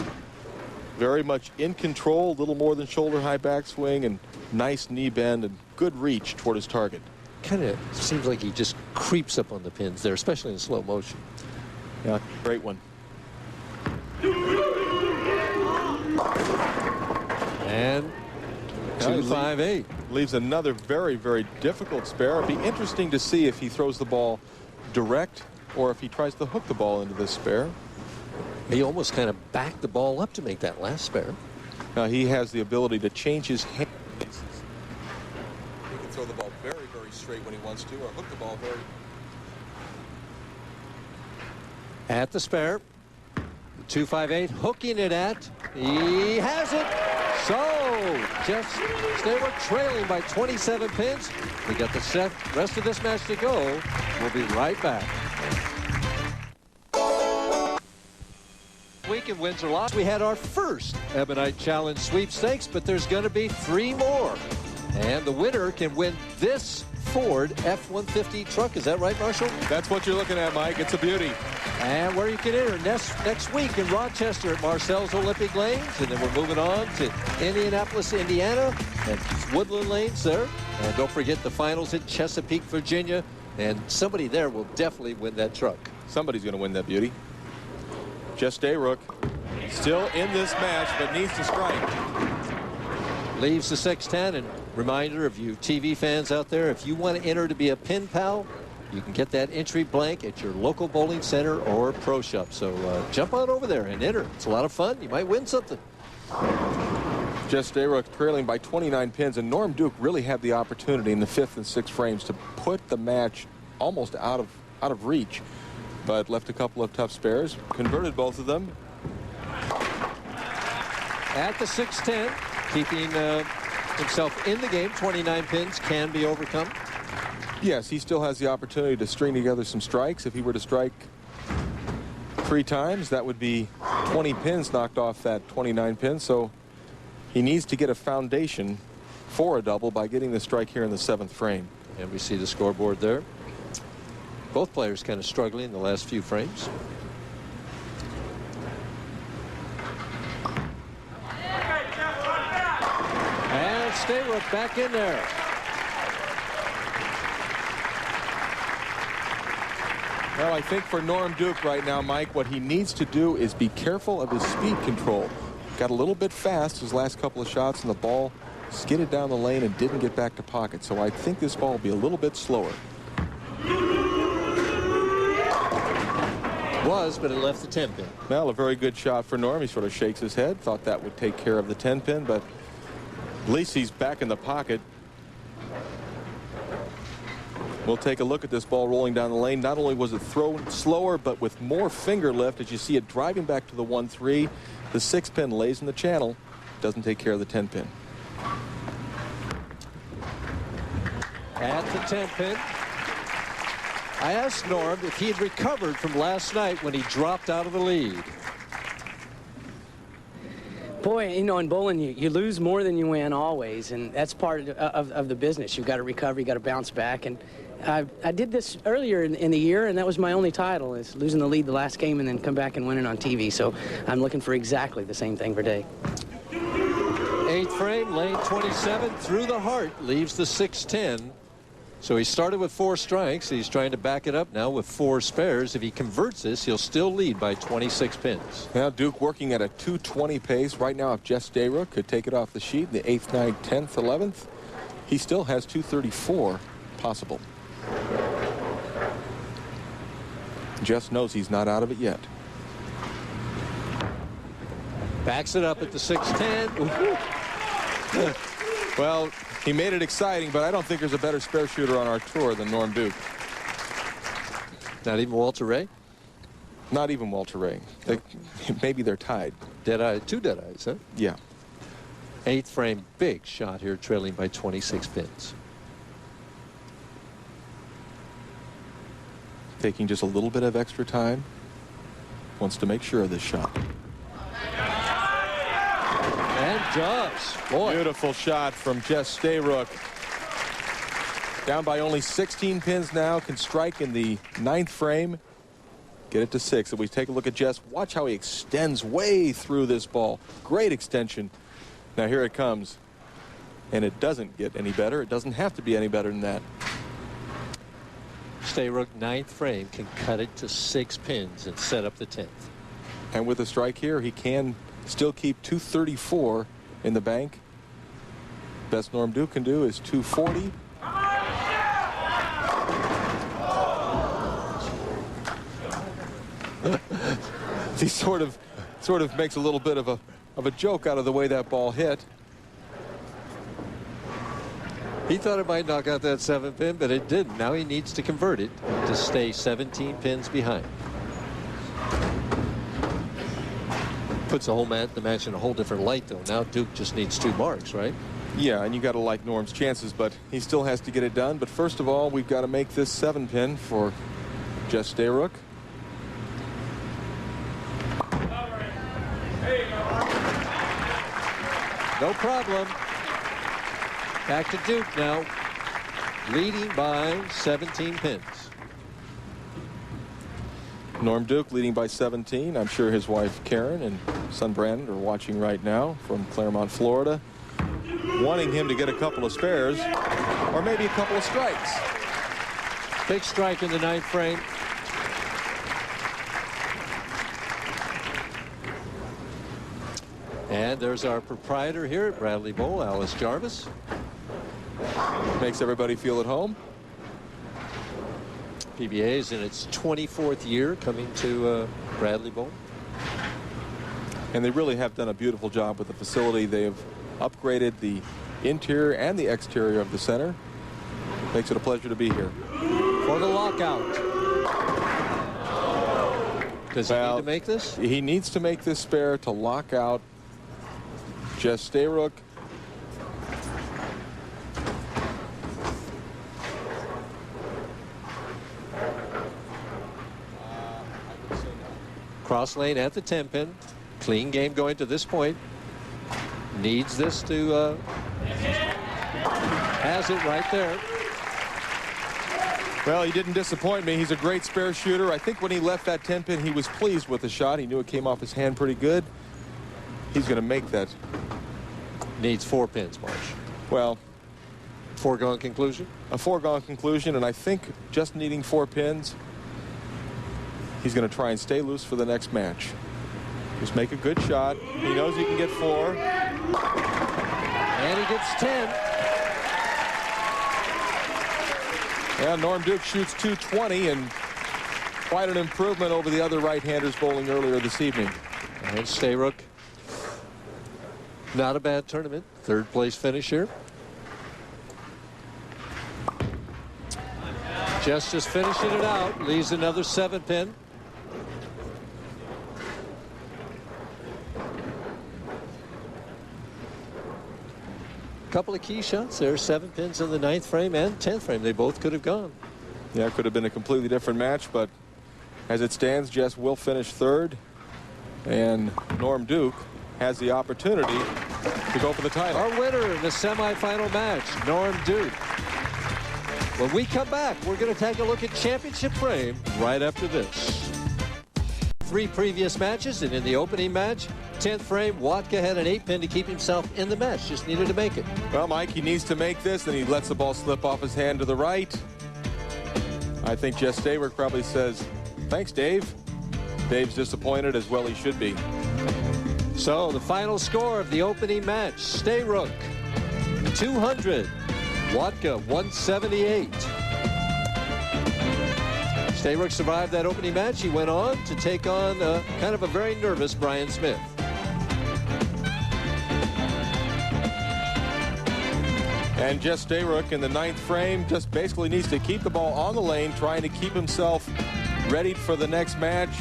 Very much in control, a little more than shoulder-high backswing, and nice knee bend and good reach toward his target. Kind of seems like he just creeps up on the pins there, especially in slow motion. Yeah, great one. And 2-5-8. Leaves another very, very difficult spare. It'll be interesting to see if he throws the ball direct or if he tries to hook the ball into this spare. He almost kind of backed the ball up to make that last spare. Now he has the ability to change his hand. He can throw the ball very, very straight when he wants to, or hook the ball very. At the spare. 2-5-8, hooking it at. He has it. So, Jess Stayrook trailing by 27 pins. We got the rest of this match to go. We'll be right back. Week in Windsor Locks, we had our first Ebonite Challenge sweepstakes, but there's going to be 3 more. And the winner can win this Ford F-150 truck. Is that right, Marshall? That's what you're looking at, Mike. It's a beauty. And where you can enter next week in Rochester at Marcel's Olympic Lanes. And then we're moving on to Indianapolis, Indiana, and Woodland Lanes there. And don't forget the finals in Chesapeake, Virginia. And somebody there will definitely win that truck. Somebody's going to win that beauty. Jess Stayrook still in this match, but needs to strike. Leaves the 6-10, and reminder of you TV fans out there, if you want to enter to be a pin pal, you can get that entry blank at your local bowling center or pro shop. So jump on over there and enter. It's a lot of fun. You might win something. Jess Stayrook trailing by 29 pins, and Norm Duke really had the opportunity in the 5th and 6th frames to put the match almost out of reach, but left a couple of tough spares, converted both of them. At the 6-10, keeping himself in the game. 29 pins can be overcome. Yes, he still has the opportunity to string together some strikes. If he were to strike 3 times, that would be 20 pins knocked off that 29 pins. So he needs to get a foundation for a double by getting the strike here in the 7th frame. And we see the scoreboard there. Both players kind of struggling in the last few frames. And Stayrook back in there. Well, I think for Norm Duke right now, Mike, what he needs to do is be careful of his speed control. Got a little bit fast his last couple of shots, and the ball skidded down the lane and didn't get back to pocket. So I think this ball will be a little bit slower. Was, but it left the 10 pin. Well, a very good shot for Norm. He sort of shakes his head, thought that would take care of the 10 pin, but at least he's back in the pocket. We'll take a look at this ball rolling down the lane. Not only was it thrown slower, but with more finger lift, as you see it driving back to the 1-3. The 6 pin lays in the channel, doesn't take care of the 10 pin. At the 10 pin. I asked Norm if he had recovered from last night when he dropped out of the lead. Boy, you know, in bowling, you lose more than you win always, and that's part of the business. You've got to recover, you've got to bounce back, and I did this earlier in the year, and that was my only title, is losing the lead the last game and then come back and win it on TV. So I'm looking for exactly the same thing today. 8th frame, lane 27, through the heart, leaves the 6-10. So he started with 4 strikes. He's trying to back it up now with 4 spares. If he converts this, he'll still lead by 26 pins. Now Duke working at a 220 pace. Right now, if Jess Stayrook could take it off the sheet in the 8th, 9th, 10th, 11th, he still has 234 possible. Jess knows he's not out of it yet. Backs it up at the 6-10. Well, he made it exciting, but I don't think there's a better spare shooter on our tour than Norm Duke. Not even Walter Ray? Not even Walter Ray. Maybe they're tied. Dead-eye, 2 dead eyes, huh? Yeah. 8th frame, big shot here, trailing by 26 pins. Taking just a little bit of extra time. Wants to make sure of this shot. And does. Boy. Beautiful shot from Jess Stayrook. Down by only 16 pins now. Can strike in the 9th frame. Get it to 6. If we take a look at Jess, watch how he extends way through this ball. Great extension. Now here it comes. And it doesn't get any better. It doesn't have to be any better than that. Stayrook, 9th frame, can cut it to 6 pins and set up the 10th. And with a strike here, he can still keep 234 in the bank. Best Norm Duke can do is 240. He sort of makes a little bit of a joke out of the way that ball hit. He thought it might knock out that 7 pin, but it didn't. Now he needs to convert it to stay 17 pins behind. Puts the whole the match in a whole different light, though. Now Duke just needs 2 marks, right? Yeah, and you got to like Norm's chances, but he still has to get it done. But first of all, we've got to make this 7 pin for Jess Stayrook. No problem. Back to Duke now. leading by 17 pins. Norm Duke leading by 17. I'm sure his wife Karen and son Brandon are watching right now from Claremont, Florida, wanting him to get a couple of spares or maybe a couple of strikes. Big strike in the 9th frame. And there's our proprietor here at Bradley Bowl, Alice Jarvis. Makes everybody feel at home. PBA is in its 24th year coming to Bradley Bowl. And they really have done a beautiful job with the facility. They have upgraded the interior and the exterior of the center. Makes it a pleasure to be here. For the lockout. Does he need to make this? He needs to make this spare to lock out Jess Stayrook. Cross lane at the 10 pin. Clean game going to this point. Needs this to has it right there. Well, he didn't disappoint me. He's a great spare shooter. I think when he left that 10 pin, he was pleased with the shot. He knew it came off his hand pretty good. He's going to make that. Needs 4 pins, Marsh. Well, foregone conclusion? A foregone conclusion, and I think just needing 4 pins, he's going to try and stay loose for the next match. Just make a good shot. He knows he can get 4. And he gets 10. Yeah, Norm Duke shoots 220, and quite an improvement over the other right-handers bowling earlier this evening. And Stayrook, not a bad tournament. 3rd place finish here. Jess just finishing it out. Leaves another 7 pin. Couple of key shots there. 7 pins in the 9th frame and 10th frame. They both could have gone. Yeah, it could have been a completely different match, but as it stands, Jess will finish 3rd, and Norm Duke has the opportunity to go for the title. Our winner in the semifinal match, Norm Duke. When we come back, we're going to take a look at championship frame right after this. 3 previous matches, and in the opening match, 10th frame, Watka had an 8-pin to keep himself in the match. Just needed to make it. Well, Mike, he needs to make this, and he lets the ball slip off his hand to the right. I think Jess Stayrook probably says, thanks, Dave. Dave's disappointed, as well he should be. So the final score of the opening match, Stayrook 200, Watka 178. Stayrook survived that opening match. He went on to take on kind of a very nervous Bryon Smith. And Jess Stayrook in the 9th frame just basically needs to keep the ball on the lane, trying to keep himself ready for the next match.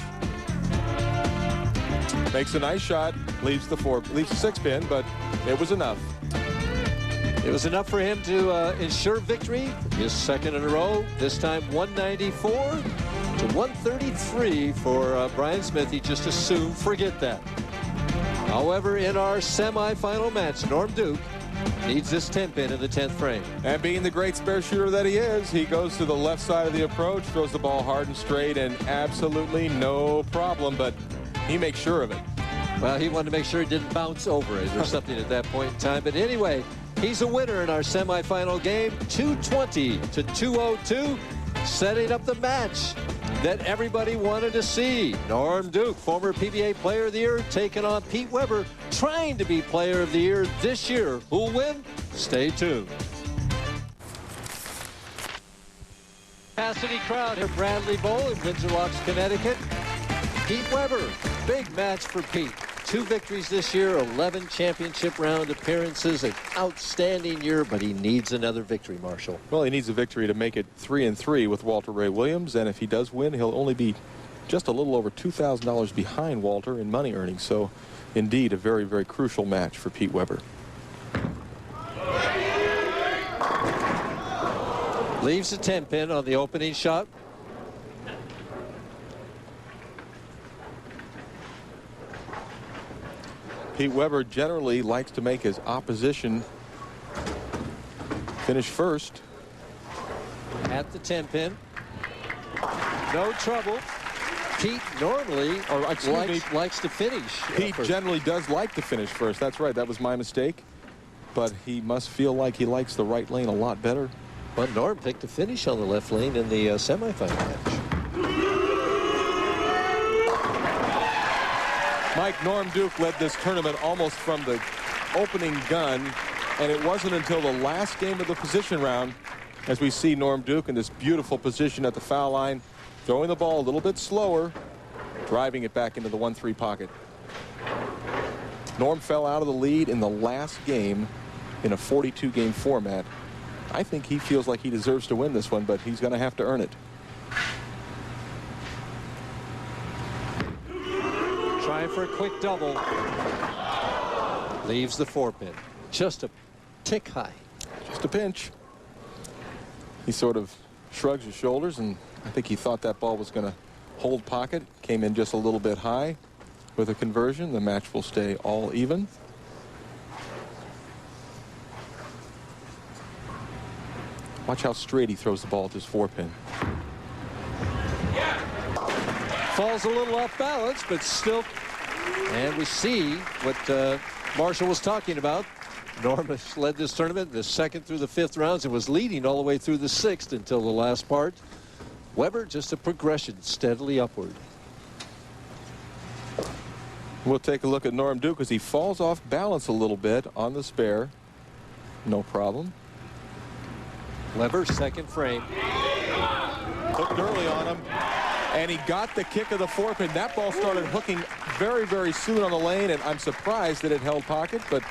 Makes a nice shot, leaves the 6-pin, but it was enough. It was enough for him to ensure victory, his 2nd in a row. This time 194 to 133 for Bryon Smith. He just assumed, forget that. However, in our semifinal match, Norm Duke needs this 10-pin in the 10th frame. And being the great spare shooter that he is, he goes to the left side of the approach, throws the ball hard and straight, and absolutely no problem, but he makes sure of it. Well, he wanted to make sure he didn't bounce over it or something at that point in time. But anyway, he's a winner in our semifinal game, 220 to 202, setting up the match that everybody wanted to see. Norm Duke, former PBA Player of the Year, taking on Pete Weber, trying to be Player of the Year this year. Who'll win? Stay tuned. Capacity crowd at Bradley Bowl in Windsor Locks, Connecticut. Pete Weber, big match for Pete. 2 victories this year, 11 championship round appearances, an outstanding year, but he needs another victory, Marshall. Well, he needs a victory to make it 3-3 with Walter Ray Williams, and if he does win, he'll only be just a little over $2,000 behind Walter in money earnings. So, indeed, a very, very crucial match for Pete Weber. Leaves a 10-pin on the opening shot. Pete Weber generally likes to make his opposition finish first. at the 10 pin. No trouble. Pete normally likes to finish. Pete generally does like to finish first. That's right. That was my mistake. But he must feel like he likes the right lane a lot better. But Norm picked a finish on the left lane in the semifinal match. Mike, Norm Duke led this tournament almost from the opening gun, and it wasn't until the last game of the position round as we see Norm Duke in this beautiful position at the foul line, throwing the ball a little bit slower, driving it back into the 1-3 pocket. Norm fell out of the lead in the last game in a 42-game format. I think he feels like he deserves to win this one, but he's going to have to earn it. Trying for a quick double. Leaves the 4-pin. Just a tick high. Just a pinch. He sort of shrugs his shoulders, and I think he thought that ball was going to hold pocket. Came in just a little bit high. With a conversion, the match will stay all even. Watch how straight he throws the ball at this 4-pin. Falls a little off balance, but still. And we see what Marshall was talking about. Norm has led this tournament the 2nd through the 5th rounds and was leading all the way through the 6th until the last part. Weber, just a progression steadily upward. We'll take a look at Norm Duke as he falls off balance a little bit on the spare. No problem. Weber, 2nd frame. Hooked early on him, and he got the kick of the 4-pin. That ball started hooking very, very soon on the lane, and I'm surprised that it held pocket, but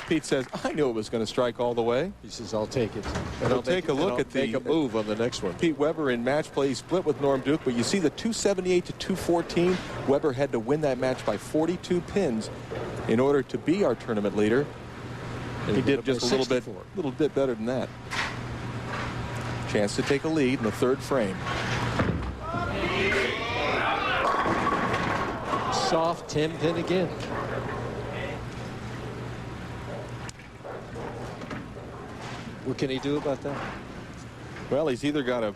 Pete says, I knew it was going to strike all the way. He says, I'll take it. And I'll take a look at make a move on the next one. Pete Weber in match play. He split with Norm Duke, but you see the 278 to 214. Weber had to win that match by 42 pins in order to be our tournament leader. And he did just a little bit better than that. Chance to take a lead in the 3rd frame. Soft 10 pin again. What can he do about that? Well, he's either got to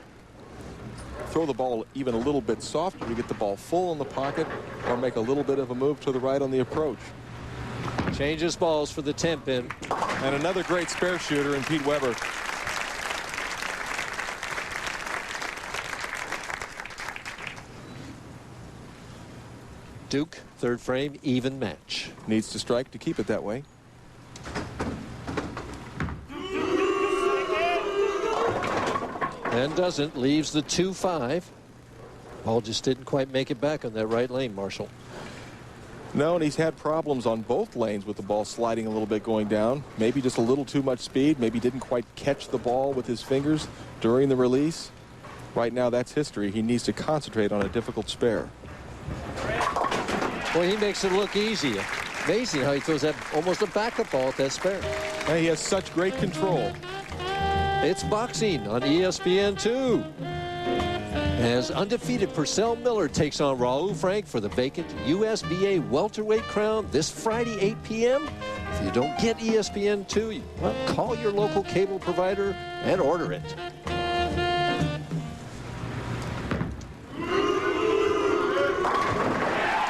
throw the ball even a little bit softer to get the ball full in the pocket, or make a little bit of a move to the right on the approach. Changes balls for the 10 pin. And another great spare shooter in Pete Weber. Duke, 3rd frame, even match. Needs to strike to keep it that way. And doesn't. Leaves the 2-5. Ball just didn't quite make it back on that right lane, Marshall. No, and he's had problems on both lanes with the ball sliding a little bit going down. Maybe just a little too much speed. Maybe didn't quite catch the ball with his fingers during the release. Right now, that's history. He needs to concentrate on a difficult spare. Boy, he makes it look easy. Amazing how he throws that almost a backup ball at that spare. And he has such great control. It's boxing on ESPN2. As undefeated Purcell Miller takes on Raul Frank for the vacant USBA welterweight crown this Friday, 8 p.m. If you don't get ESPN2, well, call your local cable provider and order it.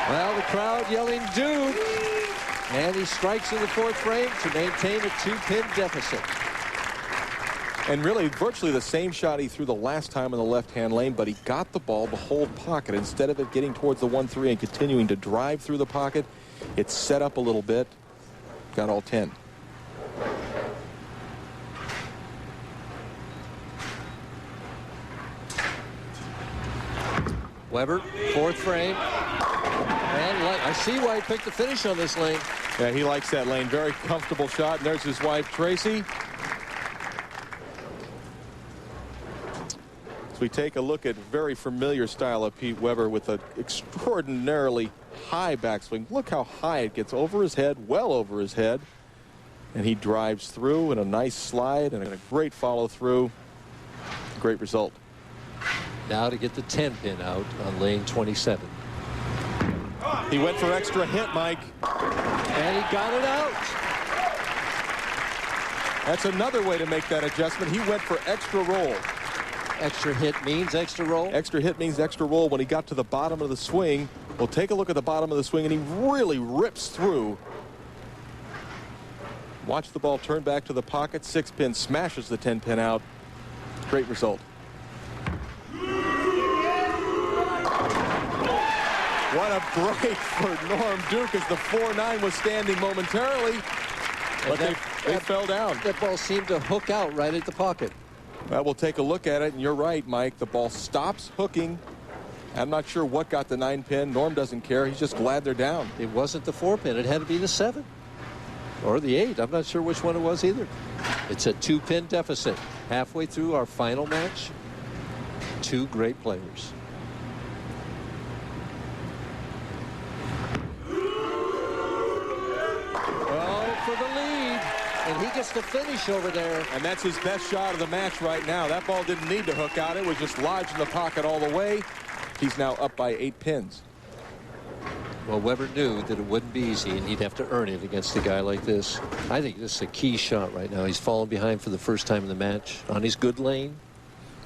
Well, the crowd yelling Duke, and he strikes in the 4th frame to maintain a 2-pin deficit. And really virtually the same shot he threw the last time in the left-hand lane, but he got the ball to hold pocket. Instead of it getting towards the 1-3 and continuing to drive through the pocket, it set up a little bit, got all 10. Weber, 4th frame. And I see why he picked the finish on this lane. Yeah, he likes that lane. Very comfortable shot. And there's his wife, Tracy. As we take a look at very familiar style of Pete Weber with an extraordinarily high backswing. Look how high it gets over his head, well over his head. And he drives through in a nice slide and a great follow through. Great result. Now to get the 10 pin out on lane 27. He went for extra hit, Mike. And he got it out. That's another way to make that adjustment. He went for extra roll. Extra hit means extra roll? Extra hit means extra roll. When he got to the bottom of the swing, we'll take a look at the bottom of the swing, and he really rips through. Watch the ball turn back to the pocket. 6-pin smashes the 10-pin out. Great result. What a break for Norm Duke as the 4-9 was standing momentarily, but they fell down. That ball seemed to hook out right at the pocket. Well, we'll take a look at it, and you're right, Mike. The ball stops hooking. I'm not sure what got the 9-pin. Norm doesn't care. He's just glad they're down. It wasn't the 4-pin. It had to be the 7 or the 8. I'm not sure which one it was either. It's a 2-pin deficit. Halfway through our final match, 2 great players. For the lead, and he gets the finish over there. And that's his best shot of the match right now. That ball didn't need to hook out. It was just lodged in the pocket all the way. He's now up by 8 pins. Well, Weber knew that it wouldn't be easy, and he'd have to earn it against a guy like this. I think this is a key shot right now. He's fallen behind for the first time in the match on his good lane.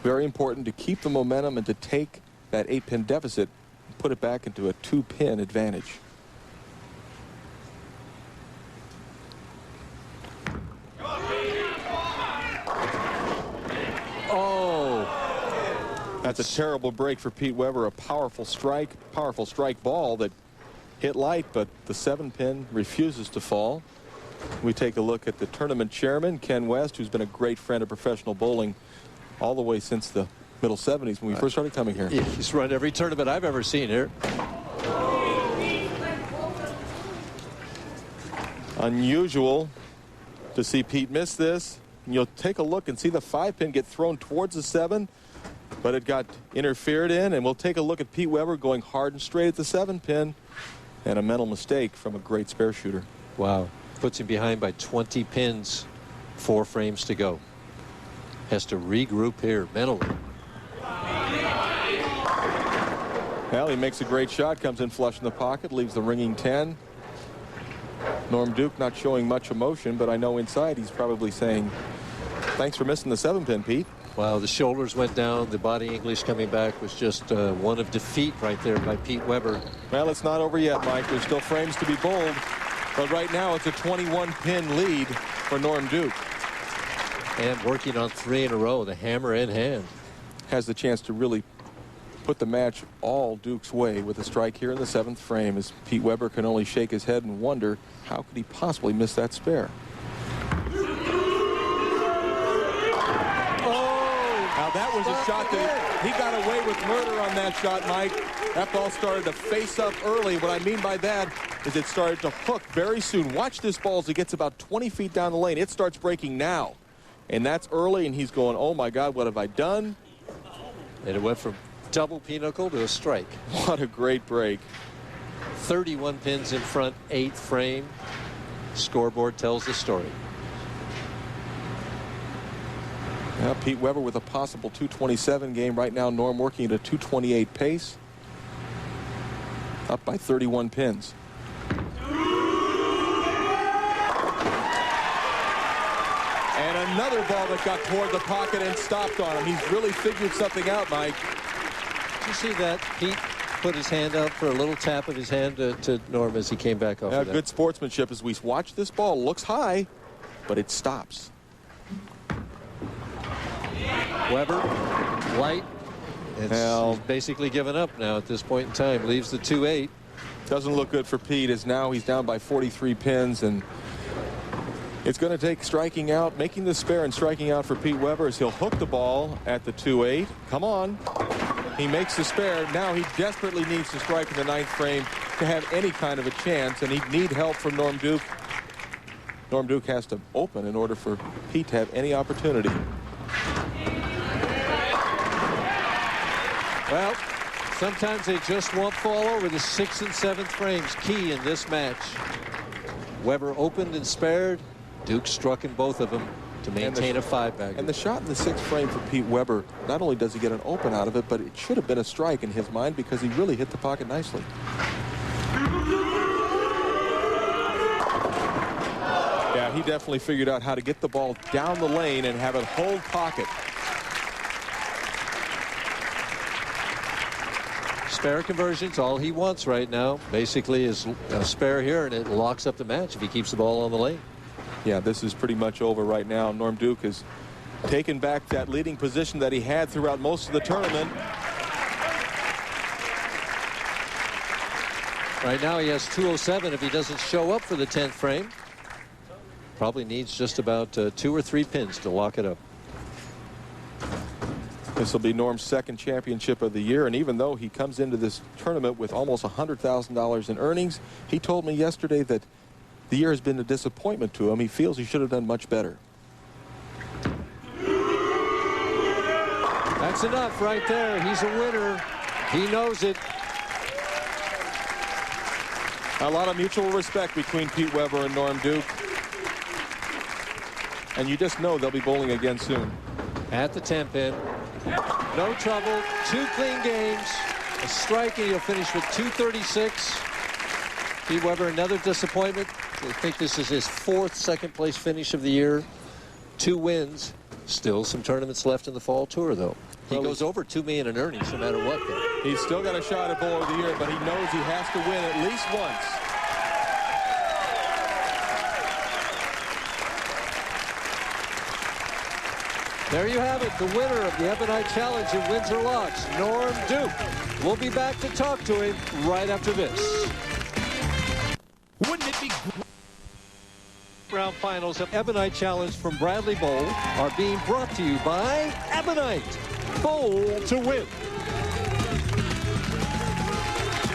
Very important to keep the momentum and to take that 8-pin deficit and put it back into a 2-pin advantage. That's a terrible break for Pete Weber. A powerful strike ball that hit light, but the 7-pin refuses to fall. We take a look at the tournament chairman, Ken West, who's been a great friend of professional bowling all the way since the middle 70s when we first started coming here. He's run every tournament I've ever seen here. Unusual to see Pete miss this. And you'll take a look and see the 5-pin get thrown towards the 7. But it got interfered in, and we'll take a look at Pete Weber going hard and straight at the 7-pin, and a mental mistake from a great spare shooter. Wow. Puts him behind by 20 pins, 4 frames to go. Has to regroup here mentally. Well, he makes a great shot, comes in flush in the pocket, leaves the ringing 10. Norm Duke not showing much emotion, but I know inside he's probably saying, thanks for missing the 7-pin, Pete. Wow, the shoulders went down. The body English coming back was just one of defeat right there by Pete Weber. Well, it's not over yet, Mike. There's still frames to be bowled. But right now it's a 21-pin lead for Norm Duke. And working on 3 in a row, the hammer in hand. Has the chance to really put the match all Duke's way with a strike here in the 7th frame, as Pete Weber can only shake his head and wonder, how could he possibly miss that spare? That was a shot that he got away with murder on that shot, Mike. That ball started to face up early. What I mean by that is it started to hook very soon. Watch this ball as it gets about 20 feet down the lane. It starts breaking now. And that's early, and he's going, oh, my God, what have I done? And it went from double pinochle to a strike. What a great break. 31 pins in front, 8th frame. Scoreboard tells the story. Now Pete Weber with a possible 227 game. Right now Norm working at a 228 pace. Up by 31 pins. And another ball that got toward the pocket and stopped on him. He's really figured something out, Mike. Did you see that? Pete put his hand out for a little tap of his hand to Norm as he came back off of that. Good sportsmanship as we watch this ball. Looks high, but it stops. Weber, light. He's basically given up now at this point in time. Leaves the 2-8. Doesn't look good for Pete, as now he's down by 43 pins, and it's going to take striking out, making the spare and striking out for Pete Weber as he'll hook the ball at the 2-8. Come on. He makes the spare. Now he desperately needs to strike in the 9th frame to have any kind of a chance, and he'd need help from Norm Duke. Norm Duke has to open in order for Pete to have any opportunity. Well, sometimes they just won't fall over. The 6th and 7th frames key in this match. Weber opened and spared. Duke struck in both of them to maintain a 5-bagger. And the shot in the 6th frame for Pete Weber, not only does he get an open out of it, but it should have been a strike in his mind because he really hit the pocket nicely. Yeah, he definitely figured out how to get the ball down the lane and have it hold pocket. spare conversions, all he wants right now. Basically is a spare here, and it locks up the match if he keeps the ball on the lane. Yeah, this is pretty much over right now. Norm Duke has taken back that leading position that he had throughout most of the tournament. Right now he has 207 if he doesn't show up for the 10th frame. Probably needs just about 2 or 3 pins to lock it up. This will be Norm's second championship of the year, and even though he comes into this tournament with almost $100,000 in earnings, he told me yesterday that the year has been a disappointment to him. He feels he should have done much better. That's enough right there. He's a winner. He knows it. A lot of mutual respect between Pete Weber and Norm Duke. And you just know they'll be bowling again soon. At the 10 pin. No trouble. 2 clean games. A striking. He'll finish with 236. Pete Weber, another disappointment. I think this is his 4th second-place finish of the year. 2 wins. Still some tournaments left in the fall tour, though. He goes over $2 million in earnings no matter what, though. He's still got a shot at Bowler of the Year, but he knows he has to win at least once. There you have it, the winner of the Ebonite Challenge in Windsor Locks, Norm Duke. We'll be back to talk to him right after this. Wouldn't it be Round finals of Ebonite Challenge from Bradley Bowl are being brought to you by Ebonite. Bowl to win.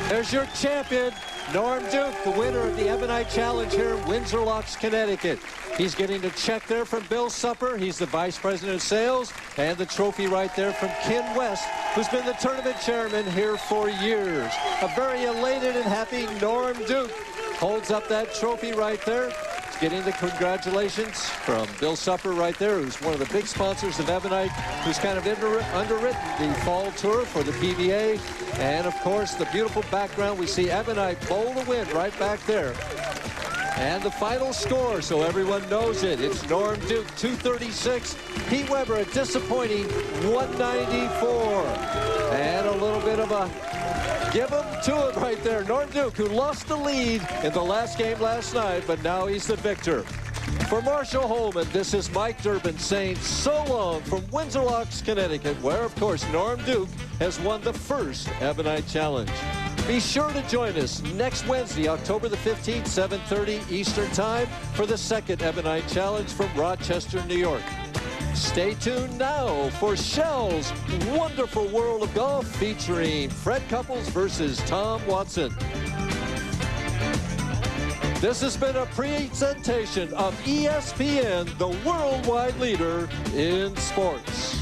There's your champion, Norm Duke, the winner of the Ebonite Challenge here in Windsor Locks, Connecticut. He's getting a check there from Bill Supper. He's the Vice President of Sales. And the trophy right there from Ken West, who's been the tournament chairman here for years. A very elated and happy Norm Duke holds up that trophy right there. He's getting the congratulations from Bill Supper right there, who's one of the big sponsors of Ebonite, who's kind of underwritten the fall tour for the PBA. And, of course, the beautiful background, we see Ebonite bowl the win right back there. And the final score, so everyone knows it, it's Norm Duke, 236. Pete Weber, a disappointing 194. And a little bit of a give him to him right there. Norm Duke, who lost the lead in the last game last night, but now he's the victor. For Marshall Holman, this is Mike Durbin saying so long from Windsor Locks, Connecticut, where, of course, Norm Duke has won the first Ebonite Challenge. Be sure to join us next Wednesday, October the 15th, 7:30 Eastern Time, for the second Ebonite Challenge from Rochester, New York. Stay tuned now for Shell's Wonderful World of Golf featuring Fred Couples versus Tom Watson. This has been a presentation of ESPN, the worldwide leader in sports.